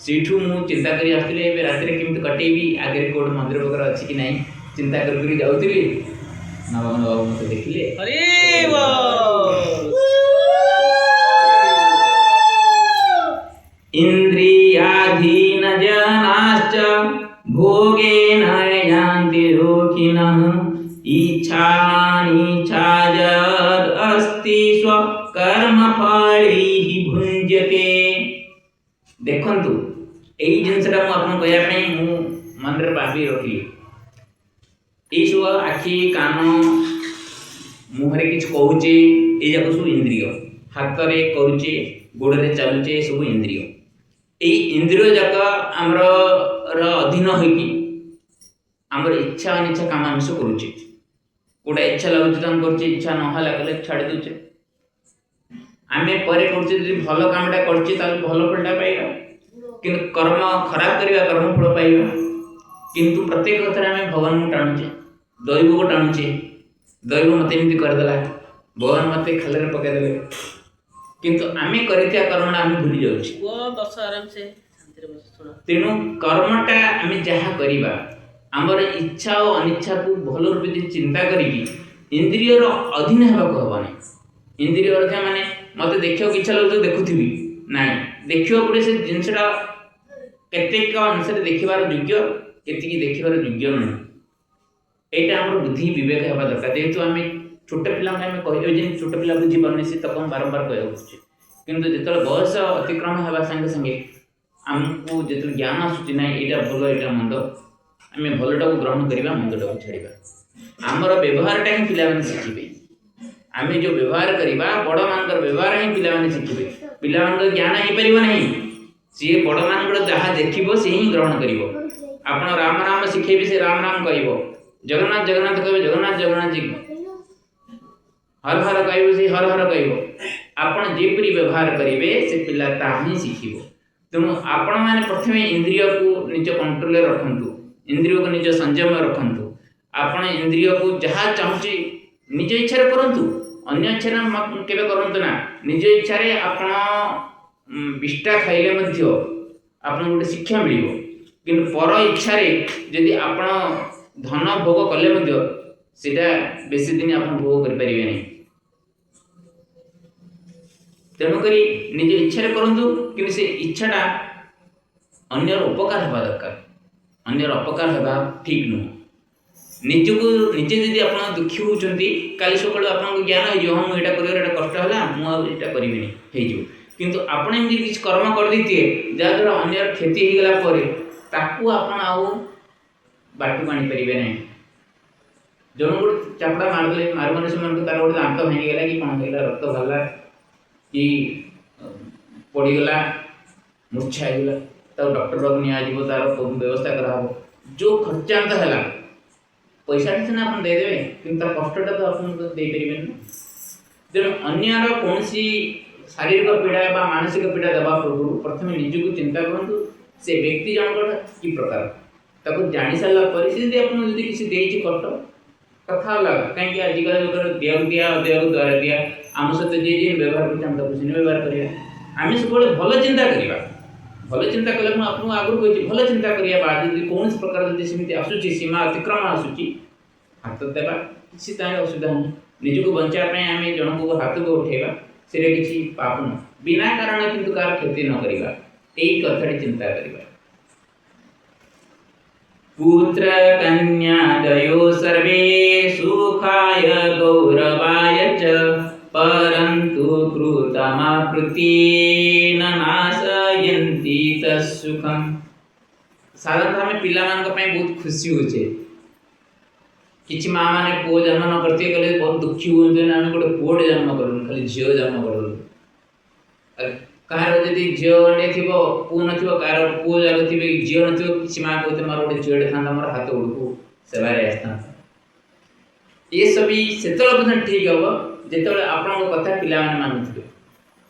सेठू मुझे चिंता करी आसुली राति केमती कटेबी आगे कौट मंदिर वगैरह अच्छी कि नहीं चिंता करके जाऊली नवघन बाबू मत देखिले इंद्रियाधीन जनाश्च भोगेन यान्ति रोगिणः इच्छानिच्छा यद् अस्ति स्वकर्मफलैः भुञ्जते देखंतु एई जिनसटा मु आपन कहया पई मु मन रे भाबी रखली ये सब आखि कान मुहरे कि कहूचे ये जाक सब इंद्रिय हाथ में करुचे गोड़े चलुचे सब इंद्रिय ये इंद्रिय जाक आमर अधीन होगी आमर इच्छा अनिच्छा काम आम सब करुचे गोटे इच्छा लगुच कर इच्छा नहला कले छाड़ी दूचे आम पर भल कामटा कर भल फलटा पाइबा कि कर्म खराब करवा कर्म फल पाइबा किंतु प्रत्येक कथा आम भगवान को टाणुचे दैव को टाणुचे दैव मत एमती करदेला भगवान मत खाल पकईदे किंतु आम कर कर्मटा आम भूली जाऊँ तेणु कर्मटा आम जहाँ करवा आमर इच्छा और अनिच्छा को भल रूपे चिंता करी इंद्रियर अधीन होगा हेनी इंद्रिय अधीन माने मत देखा इच्छा लगे देखुथी ना देखा पड़े से जिनसा केतेक अनुसार देखबार योग्य केतिकी देखबार योग्य नुह यहाँ आम बुद्धि विवेक होगा दरकार जेहेतु आम छोट पिला कहे छोट पिला बुझी पारे सी तक बारंबार कहूँ किंतु जो बयस अतिक्रम होगा संगे संगे आमको जो ज्ञान आसूँ ना यहाँ भल यहाँ मंद आम भलटा को ग्रहण करवा मंदटा को छाड़ा आमर व्यवहारटा ही पिला शिखे आम जो व्यवहार करवा बड़ मान व्यवहार ही पिला शिखे पिला ज्ञान हो पार ना सी बड़ मान जहाँ देखो सी ही ग्रहण कर आप राम राम शिखेबे से राम राम कह जगन्नाथ जगन्नाथ कह जगन्नाथ जगन्नाथ जी हर हर कह से हर हर कह आपड़ जेपरी व्यवहार करेंगे से पिला ही शिखब तेणु आपण मैंने प्रथम इंद्रिय को निज कंट्रोल रखु इंद्रिय को निज संयम रखु आपण इंद्रिय को जहाँ चाहूँगी निज इच्छा करूँ अन्य इच्छा के करूँ ना निज इच्छा आपण विष्टा खाइले आपन गोटे शिक्षा मिल कि पर इच्छा यदि आपण धन भोग कले सेटा बेसी दिन आप भोग करें नहीं तेणुक निज इच्छा करूँ कि से इच्छाटा अन्यर उपकार होगा दरकार अन्यर अपकार होगा ठीक नुह निजको निजे जदि आप दुखी होती काली सकाल आपको ज्ञान हो हाँ मुझे कर कष्ट है मुझे करी किंतु आपण एमती किसी कर्म कर देते जहाँद्वारा अन्य क्षति हो गला आप बाटू आनी पारे ना जन को चापड़ा मारदे मार मनुष्य मन तार गोटे दांत भांगीगला कि कौन होगा रक्त बाहर कि पड़गला मूर्छा होगा तब डॉक्टर निजी तार व्यवस्था कराब जो खर्चांत है पैसा सीना आप देदेवे कि कष्टा तो आप देपारे तेणु अन्यर कौन शारीरिक पीड़ा या मानसिक पीड़ा देवा पूर्व प्रथम निजक चिंता करूँ से व्यक्ति जनक कि प्रकार ताको जानी सारापर से आप किसी देती कष्ट कथा अलग कहीं आजिकल दिया दिया द्वारा दिया आम सहित जी जी व्यवहार कर व्यवहार करा आम सब भल चिंता करवा भल चिंता कले आपको आगुरी कही भल चिंता करवा कौन प्रकार जमी आसूँ सीमा अतिक्रमण आसूँ हाथ देवा किसी असुविधा नहीं निजक बचापी आम जन को हाथ को उठेगा से किसी पाप न बिना कारण किंतु कार क्षति न करवा यही कथा चिंता करवा पुत्र कन्या दयो सर्वे सुखाय गौरवाय च परंतु कृतमाकृति न नाशयन्ति तत्सुखम साधारणतः आम पिला बहुत खुशी होचे किसी माँ मैंने पुओ जन्म न करते कले बहुत दुखी हुए आम गोटे पुओटे जन्म करूँ खाली झील जन्म करूँ कहार जब झील थी पु न कहार पुओ जाग थे झील न किसी माँ कहते मोर गोटे झीलटे था मोर हाथ उड़कू सेवारे आसता ये सब से ठीक हम जो आपण कथा पिला मानुवे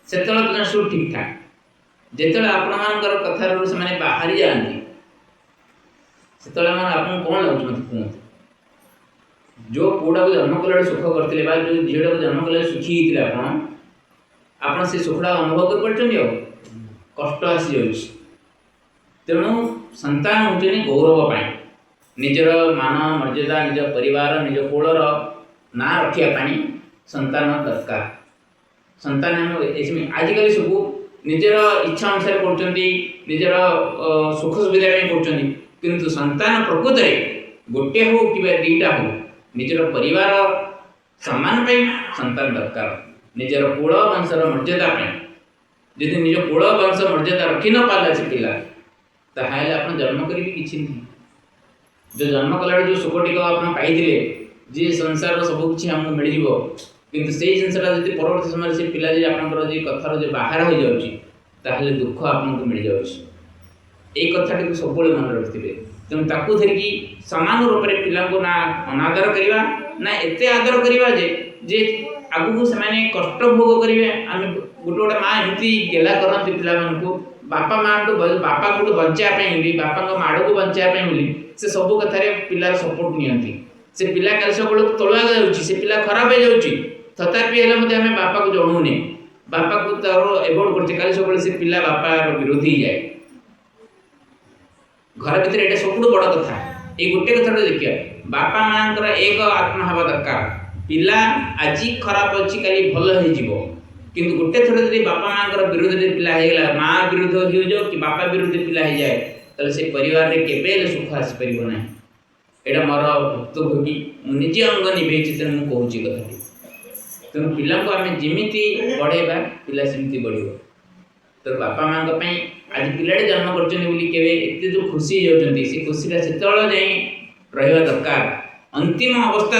से सब ठीक ठाक जो आपण कथार से बाहरी जाती से आप कौन लगुच मत कहते जो पुओटा को जन्म कला सुख करते जो झीलटा को जन्म कला सुखी होता आप से सुखटा अनुभव कर कष्ट आसी जाऊँ तेणु संतान होते गौरव निजर मान मर्यादा निज परिवार निज कूलर ना रखापी संतान दरकार संतान आजिकल सब निजर इच्छा अनुसार कर निजर सुख सुविधा कर संतान प्रकृत गोटे हो कि दीटा हो निजर परिवार सम्मान संतान दरकार निजर कूल वंशर मर्यादा यदि निज कूल वंश मर्यादा रखी न पाला से पिला ताहले आप जन्म करी किसी नहीं जो जन्म कला जो सुखटिक आप पाई जी संसार सब किसी आमको मिल किंतु से जिनसा जब परवर्त समय से पिला जी आपंकर जी कथार जो बाहर हो जाए दुख आपको मिल जाए कथाटी सब मन रखिए तेणु ताकू धरिकी सामान रूप से पिला ना अनादर करवा ना एते आदर करिवा जे आगु से माने कष्ट भोग करिवे आमे गोटे गोटे माँ एमती गेला करती पिला मानकु बापा माँ बापा को बंचा बोली बापा माड़ को बंचा बोली से सब कथार पिलार सपोर्ट नियंती से पिला काल सब तलुआ जाऊँगी से पिला खराब हो जाऊँगी तथापि आम बापा को जनाऊने बापा को तार एवोर्ड करते काली सब से पिला बापार विरोधी जाए घर भीतर ये सब बड़ कथा ये गोटे कथा देखिए बापा माँ एक आत्मा हवा दरकार पिला आज खराब अच्छी काली भल हो किंतु गोटे थर जब बापा माँ विरोध पिला होगा माँ विरोध हो जाओ कि बापा विरोध पिला हो जाए तो से परिवार में केवे सुख आसपर ना यहाँ मोर भुक्तभोगी मुझे अंग निभेची तेणु मुझे कहूँ कथा तेणु पिला को आम जमी बढ़ेगा पिला सेमती बढ़ तो बापा माँ आज पिलाटे जन्म कर जो खुशी होती से खुशी से जाए रहा दरकार अंतिम अवस्था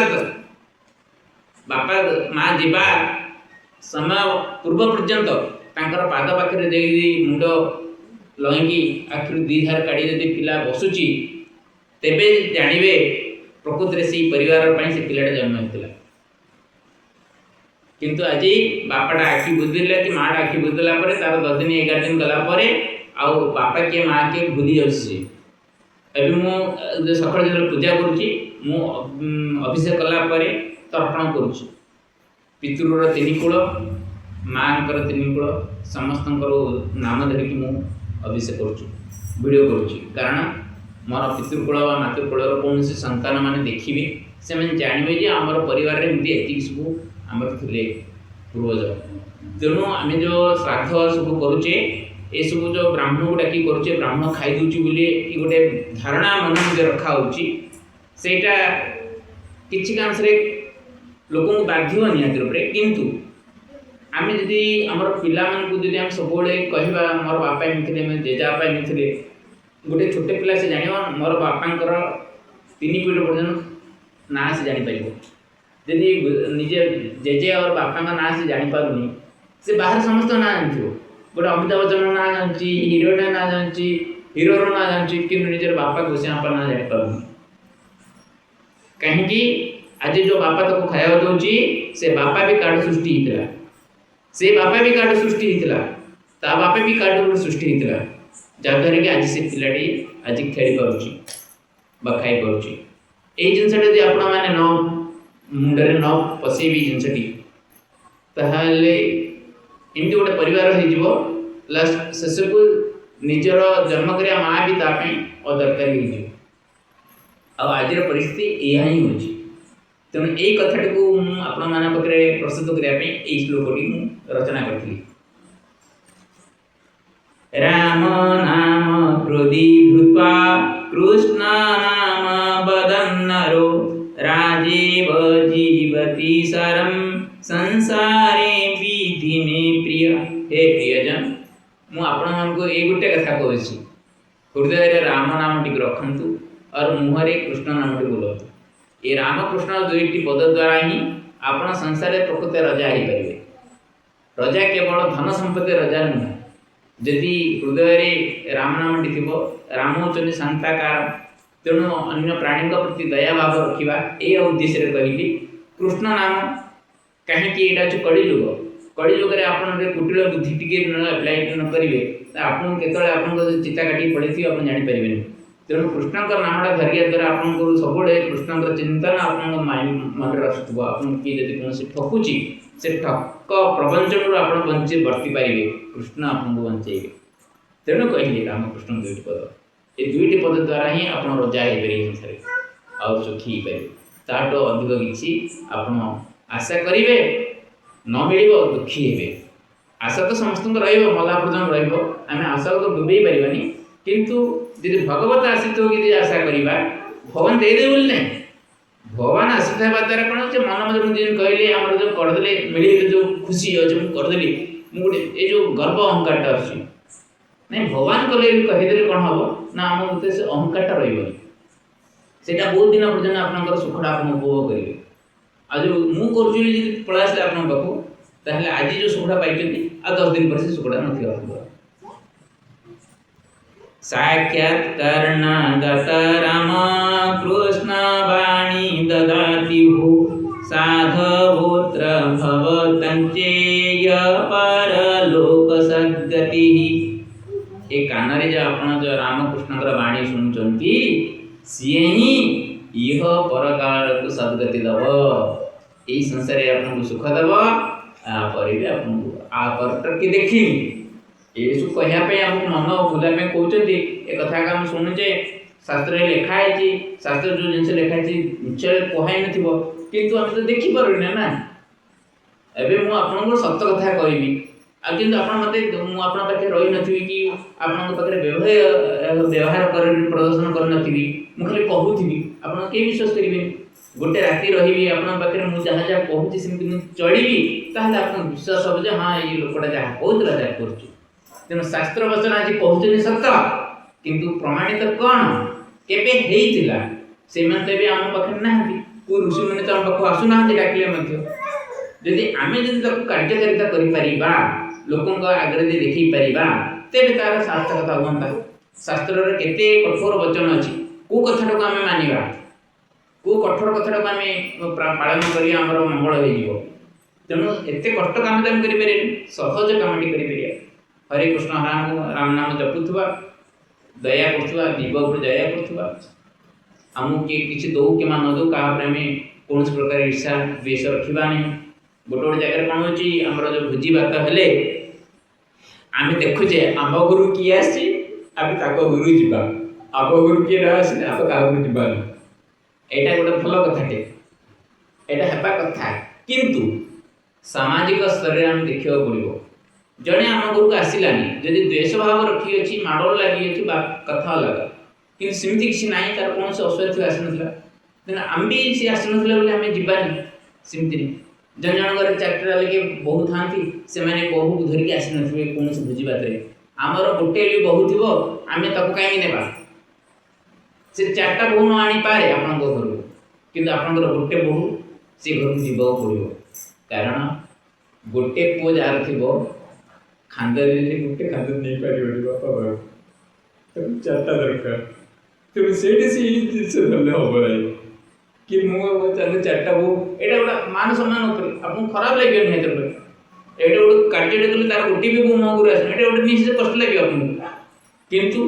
बापा माँ जीवा समय पूर्व पर्यंत तांकर पाद पाखे दे मुंड लंगी आखिर दी धार काढ़ी यदि पिला बसुची तेबे जानवे प्रकृति से परिवार से पिलाटा जन्म होता किंतु आज बापाटा आखि बुझिला कि माँ आखि बुझला तार 10 दिन 11 दिन गला आउ बापा किए माँ किए भूली जाऊँगी अभी मुझे सकाल जो पूजा करुँची अभिषेक कलापर तर्पण करुँची पितृर 3 कूल माँ 3 कूल समस्त नाम धरिकी मु अभिषेक करुँच करुँची कारण मोर पितृकूल व मातृकूल कौन संतान मैंने देखिए से जानवे जे आम परिवार एमती सब आमर थे पूर्वज तेणु आम जो श्राद्ध सब करुचे ये सब जो ब्राह्मण को डाकी करुचे ब्राह्मण खाई दूची बोली गोटे धारणा मन में रखा होटा किसी कांश लोक बाध्य निहत रूप किंतु आम जदि आम पिला मानू आम सब कहवा मोर बापा एमती जेजापा एमती गोटे छोटे पिला से जान मोर बापांकर 3 पीढ़ी पर्यटन ना से जापर जदि निजे जेजे और बापा का ना से जापारूनी से बाहर समस्त ना जानते गोटे अमिताभ बच्चन ना जानची हिरोइन ना जानची हिरोर ना जानची कि निजर बापा को से आप ना जापारूनी कहीं आज जो बापा तक खाया दौर से बापा भी कार्ड सृष्टि होता से बापा भी कार्ड सृष्टि होता ता बापा भी कार्ड सृष्टि होता जहाँद्वारा कि आज से पिलाटी आज खेली पार्टी खाई पार्टी यही जिनसा यदि आपण मैंने न मुंडे न पशेबी जिनसटी ताहले एमती गोटे परिवार हो लास्ट शेष को निजर जन्म करिया माँ भी तापी अदरकारी हो आज परिस्थिति यह ही हो तेणु यही कथाटी को आपण मान पाखे प्रस्तुत करने श्लोकटी रचना करी राम नाम क्रोधी भूत्वा कृष्ण नाम वदन्नरो राजेव जीवति सरम संसारे विधि में प्रिय हे प्रियजन मु आपण मानको ए गोटे कथा कहूँ हृदय राम नाम टी रखंतु और मुहरे कृष्ण नाम टी बोलतु ये रामकृष्ण 2टी पद द्वारा ही आपण संसार प्रकृत रजा हो पारे रजा केवल धन संपत्ति रजा नुह जदि हृदय राम नाम टी थो राम होचन शांताकार तेणु अन्य प्राणी प्रति दया भाव रखा ये उद्देश्य कहली कृष्ण नाम कहीं यहाँ कलिजुग में आप कुटिल बुद्धि टी एप्लाई न करेंगे आपको केत चिता काटी पड़े आप जापर तेणु कृष्ण नामटा धरिया द्वारा आपको सब कृष्ण चिंतन आप मन आसुव आप किए कौन ठकुची से ठक प्रवंचन आप बंची बर्ती पारे कृष्ण आपको बंचेबे तेणु कहले रामकृष्ण 2टी पद ये 2टी पद द्वारा ही आप रजा हो पारे संसार आउ सुखी पारे ताठू अधिक किसी आप आशा करेंगे न मिल दुखी हे आशा तो समस्त मला पर्यटन रमें आशा तो डुबे पारानी किंतु यदि भगवत आश्रित होगी आशा करवा भगवान देदे बोली ना भगवान आश्रित होगा द्वारा कौन से मन मत कहले आम जो करदे मिले जो खुशी अच्छे मुझे करदेली मुझे ये जो गर्व अहंकारटा आसूँ नहीं भगवान कले कहीदेले कौन हम ना आम मत से अहंकारटा रही बहुत दिन पर्यटन आप सुखटा आप उपभोग करेंगे आज मुझे पलि आस पाखु आज जो सुखटा पाई आ 10 दिन पर से सुखटा ना साक्षात्कर्णागत राम कृष्ण वाणी ददाति हो साधवोत्र भवतंचेय परलोक सद्गति। ए कानरे जो आपण जो रामकृष्ण बाणी शुणुचंती सी ही इह परकाल को सद्गति दब। यही संसार आपको सुख दब आपर भी आपको आपर के देखी ये सब कहवाई आमको मन बुलाइम कहते ए कथा हम शुणुचे शास्त्र लिखाई शास्त्र जो जिन लिखाई निश्चय कहाई न किंतु आम तो देखिपारे ना एवं मुझे सत कथा कहबी आंतु आप मत पाखे रही नी कि आपे व्यवहार कर प्रदर्शन करनी मुझे खाली कहूथी आप विश्वास करेंगे गोटे राति रही पाखे मुझे जहाँ जहाँ कहूँ सेमती चलि ताहले आप विश्वास हम जे हाँ ये लोकटा जहाँ कहूला जहाँ कर तेणु शास्त्र वचन आज कहते सत किंतु प्रमाणित कौन केबे हेइतिला से मन तेबे आम पाखे ना को ऋषि मैंने तो आम पाख आसुना डाकिले जदि आम जब कार्यकारिता करा लोकों आगे देखी पारा तेरे तार सार्थकता हमें शास्त्र केते कठोर वचन अच्छी कौ कथा को आम मानिबा कौ कठोर कथा को आम पालन कर मंगल हो तेणु एत कष्ट काम तो आम करें सहज कामटी कर हरे कृष्ण राम नाम जपुवा दया करुवा जीव उपर दया करुवा आमको किए किसी दौ कि न दौ क्या कौन प्रकार ईर्षा द्वेष रखा नहीं गोटे गोटे जगह कौन हो जो भोजी भात हेले आम देखुचे आम गुरु किए आम गुरु जा आम गुरु किए न आस आप क्या गुरु जा यहाँ गोटे भल कथाटे यहाँ हेबा कथा किंतु सामाजिक स्तर में आम देखा पड़ो जड़े आम गुरु को आसलानी जदि द्वेष भाव रखी अच्छी माड़ लगी अच्छी कथा अलग कि सेमती किसी ना तार कौन से असुविधा आसना तेना आम भी सी आसना बोले आम जानी सेमती जन जनकर चार्टा लगे बहु था से बहु को धरिकी आसी न कौन से भोजी बात आमर गोटे बहु थी आम कहीं ने से चार्टा बहु न आनी पारे आप घर को कि आप गोटे बहु से घर को जीवा पड़ो कारण गोटे पुओ जार थी खांदे गोटे खांद नहीं पार बापा चार्टा दरकार तेणु से जिस धरले हम ना कि मुझे चार्टा बहु यहाँ गोटे मान सम्मान आपको खराब लगे निहत ये गोटे कार्य कले तार गोटे भी बहु मो गुरु आस गोटे निश्चित कष्ट लगे आपको किंतु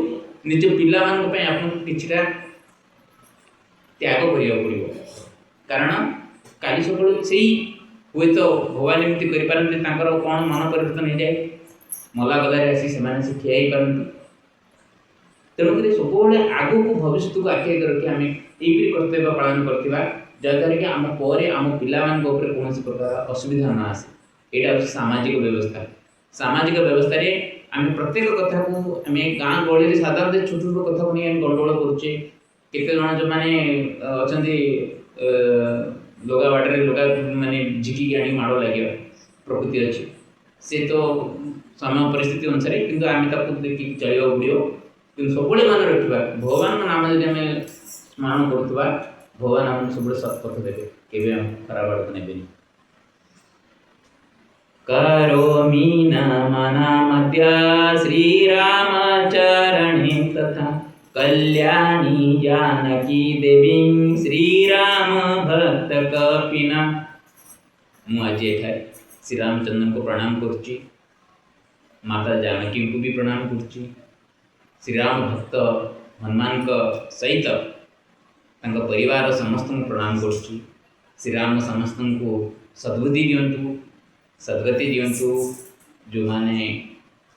निज पिला आपको किछिटा त्याग करिया पड़ो कारण काली सकाल से हुए तो भगवान एमती करें कौन मन परिवर्तन हो जाए मला गलार आसी से ठिया पारती तेणुक सब आग को भविष्य को आखि रखी आम यही कर्तव्य पालन करवा जहाँद्वारा कि आम पर आम पिला कौन प्रकार असुविधा न आसे यहाँ हूँ सामाजिक व्यवस्था सामाजिक व्यवस्था आम प्रत्येक कथा को आम गाँ गहली साधारण छोट छोट कथा को नहीं गंडगोल करुचे केते जन जो मैंने अच्छा लगा बाटर लगा माने झिकी आनी माड़ लगे प्रकृति अच्छी से तो समय परिस्थिति अनुसार किंतु आम देखिए चलवा पड़ो कि सब मन रखा भगवान नाम जब आम स्मरण करुवा भगवान आम सब सत्पथ देवे के खराब आड़ को ने करोमि नमः श्रीरामचरणे तथा कल्याणी जानकी देवी श्रीराम भक्त कपिना मुझे एठार श्री रामचंद्र को प्रणाम करुच्ची माता जानकी को भी प्रणाम करुच्ची श्रीराम भक्त हनुमान सहित परिवार समस्त को प्रणाम करुच्ची श्रीराम समस्त को सद्बुद्धि दिंतु सद्गति दिंतु जो माने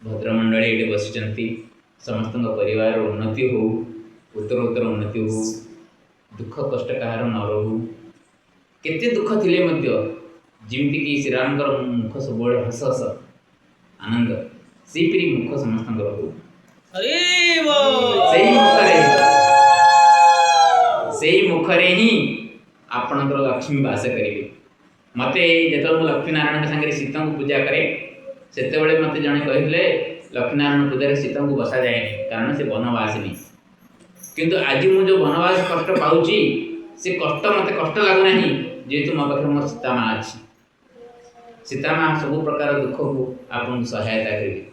भद्रमंडली ये बसी समस्त परिवार उन्नति हो उत्तरोत्तर उन्नति हो दुख कष्ट कहार न रू केते दुख थिले जमीती कि श्रीराम मुख सब हस हस आनंद सेपरी मुख समस्त मुखरे ही आपणकर लक्ष्मी बास करेंगे मत जो लक्ष्मी नारायण सागर सीता को पूजा करे से मत जड़े कहते लक्ष्मीनारायण पूजा सीता को बसा जाए कारण से बनवासिनी किंतु आज मुझे बनवास कष्ट पाऊँच से कष्ट मत कष्ट लगुना जेहेतु मो पाखे मो सीता माँ अच्छी सीता माँ सब प्रकार दुख को आपको सहायता करेंगे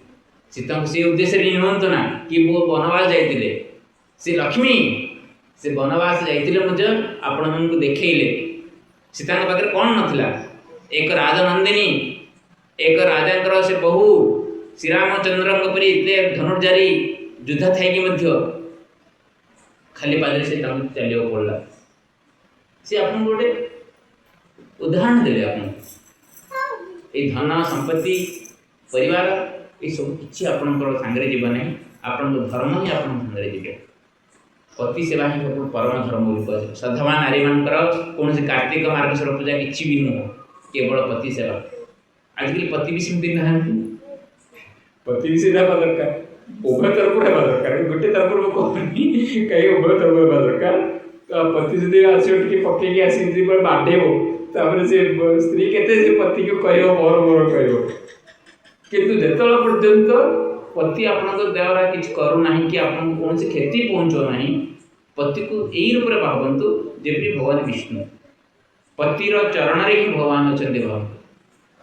सीता को से उद्देश्य निहंतु ना कि वो बनवास जाते से लक्ष्मी से बनवास जाते मुझे आपण को देखले सीता पाखे कौन नथिला एक राजनंदिनी एक राजा से बहु श्रीरामचंद्र परी धनुर्जारी युद्ध थी खाली पादे से चलिया पड़ा सी आप गोटे उदाहरण देले आप धन संपत्ति परिवार ये सब किसी आपंकर सांगे जीव ना आपण धर्म ही आप सांगे जीवे पति सेवा ही सब परम धर्म बोली सधवा नारी मानकर कौन से कार्तिक मार्गशीर पूजा किसी भी नुह केवल पति सेवा आजकल पति भी सेमती ना पति भी सीधा हवा दरकार उभय तरफ हवा दरकार गोटे तरफ कहनी कहीं उभय तरफ हवा दरकार पति जब आसो पकईक आसी बाडेब से स्त्री के पति को कह मोर मोर कह किंतु जो पर्यंत पति आपन द्वारा किसी करूना कि आपन कौन से क्षति पहुँचो ना पति को यही रूप में भावतु जमी भगवान विष्णु पतिर चरण ही भगवान अच्छा भाव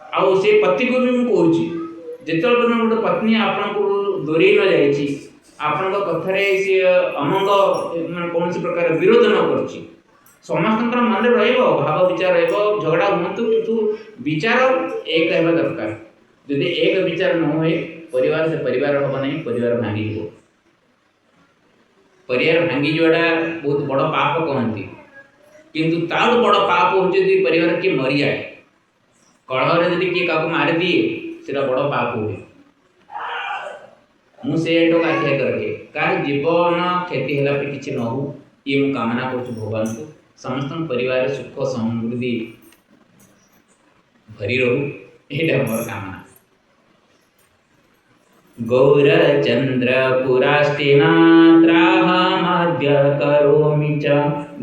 आउ से पति को भी मुझे जो गोटे पत्नी आपन को दूरे न जाइए आपण कथार सी अमंग कौन प्रकार विरोध न कर समस्त मन भाव विचार झगड़ा हूँ किंतु विचार एक है दरकार जदि एक विचार न हुए परिवार से परिवार हम नहीं परिवार भांगी परिवार भांगी जाटा बहुत बड़ पाप कहती किंतु तार बड़ पाप हो परिवार किए मरी जाए कलह जब किए क्या मारी दिए से बड़ पाप हुए मुझे आख्या करके कार जीवन क्षति है किसी न हो ये मुझे कामना कर भगवान को समस्त परिवार सुख समृद्धि भरी रहू ये मोर कामना गौरचंद्र पुरास्तिनात्राहमद्य करोमि च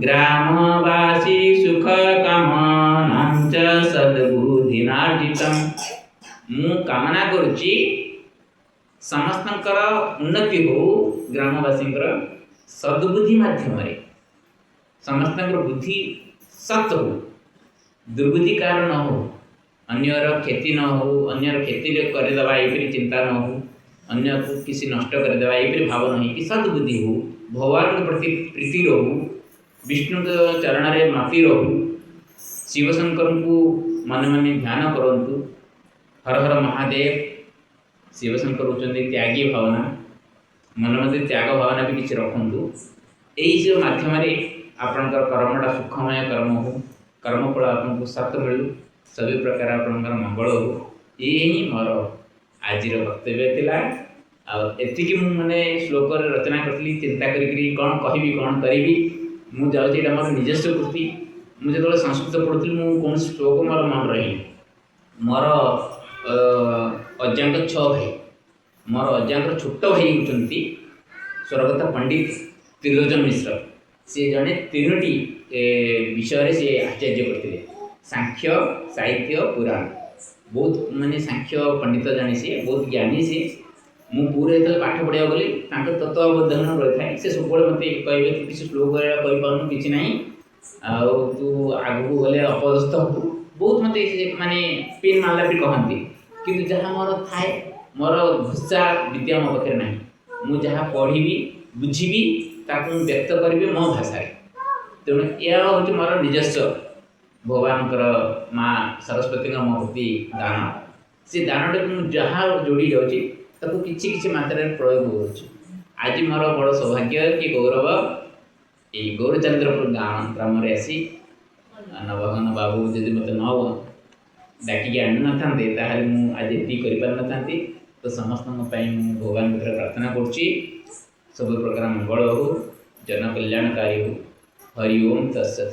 ग्रामवासी सुख कामनां च सद्बुद्धिनार्जितं मु कामना करुच्ची समस्तंकर उन्नति हो ग्रामवासी सद्बुद्धि माध्यम समस्त बुद्धि सत हो दुर्बुद्धि कार न हो अन्यर क्षति न हो अन्यर क्षति करदेवा ये चिंता न हो अन्य को किसी नष्ट करदेवा ये भाव नहीं कि सद्बुद्धि हो भगवान के प्रति प्रीति रहू विष्णु चरण में माफी रहू शिवशंकर को मन मन ध्यान करंतु हर हर महादेव शिवशंकर होती त्यागी भावना मन मध्य त्याग भावना भी किसी रखु यही सब मध्यम आपणकर कर्मटा सुखमय कर्म हो कर्मफल आपको सत मिलू सभी प्रकार आपणकर मंगल हो यही मोर आज वक्तव्य थिला एतिकी मैंने श्लोक रचना करी चिंता करी कौन कहि कौन करी मुझे मोर निजस्व कृति मुझे जो संस्कृत पढ़ुती कौन श्लोक मोर मन रही मोर अज्जा 6 भाई मोर अज्जा छोट भाई होती स्वर्गत पंडित त्रिलोचन मिश्र सी जड़े 3टी विषय से आचार्य करते सांख्य साहित्य पुराण बहुत माने सांख्य पंडित जानी सी बहुत ज्ञानी सी मु पूरे जो पाठ पढ़ा गली तत्वावधान रही था से सब मत कहे किसी श्लोक कही पार्न कि ना तू आगू गले अपदस्थ हबू बहुत मत माने पिन मारला भी कहती किंतु जहाँ मोर थाए मोर घुसा विद्या मो पाखे ना मुझे पढ़ी बुझी ताकू व्यक्त करी मो भाषा तेणु यह हूँ मोर निजस्व भगवान माँ सरस्वती मो प्रति दान से दान टाइम जहाँ जोड़ी जाऊँगी किसी किसी मात्रा प्रयोग हो आज मोर बड़ सौभाग्य कि गौरव ये गौरचंद्रपुर ग्राम आसी नवघन बाबू जब मत न डाकिक आनी न था आज ये कर तो समस्त भगवान भर प्रार्थना करुच्ची सब प्रकार मंगल हो जन कल्याणकारी हो हरि ओम तत्सत।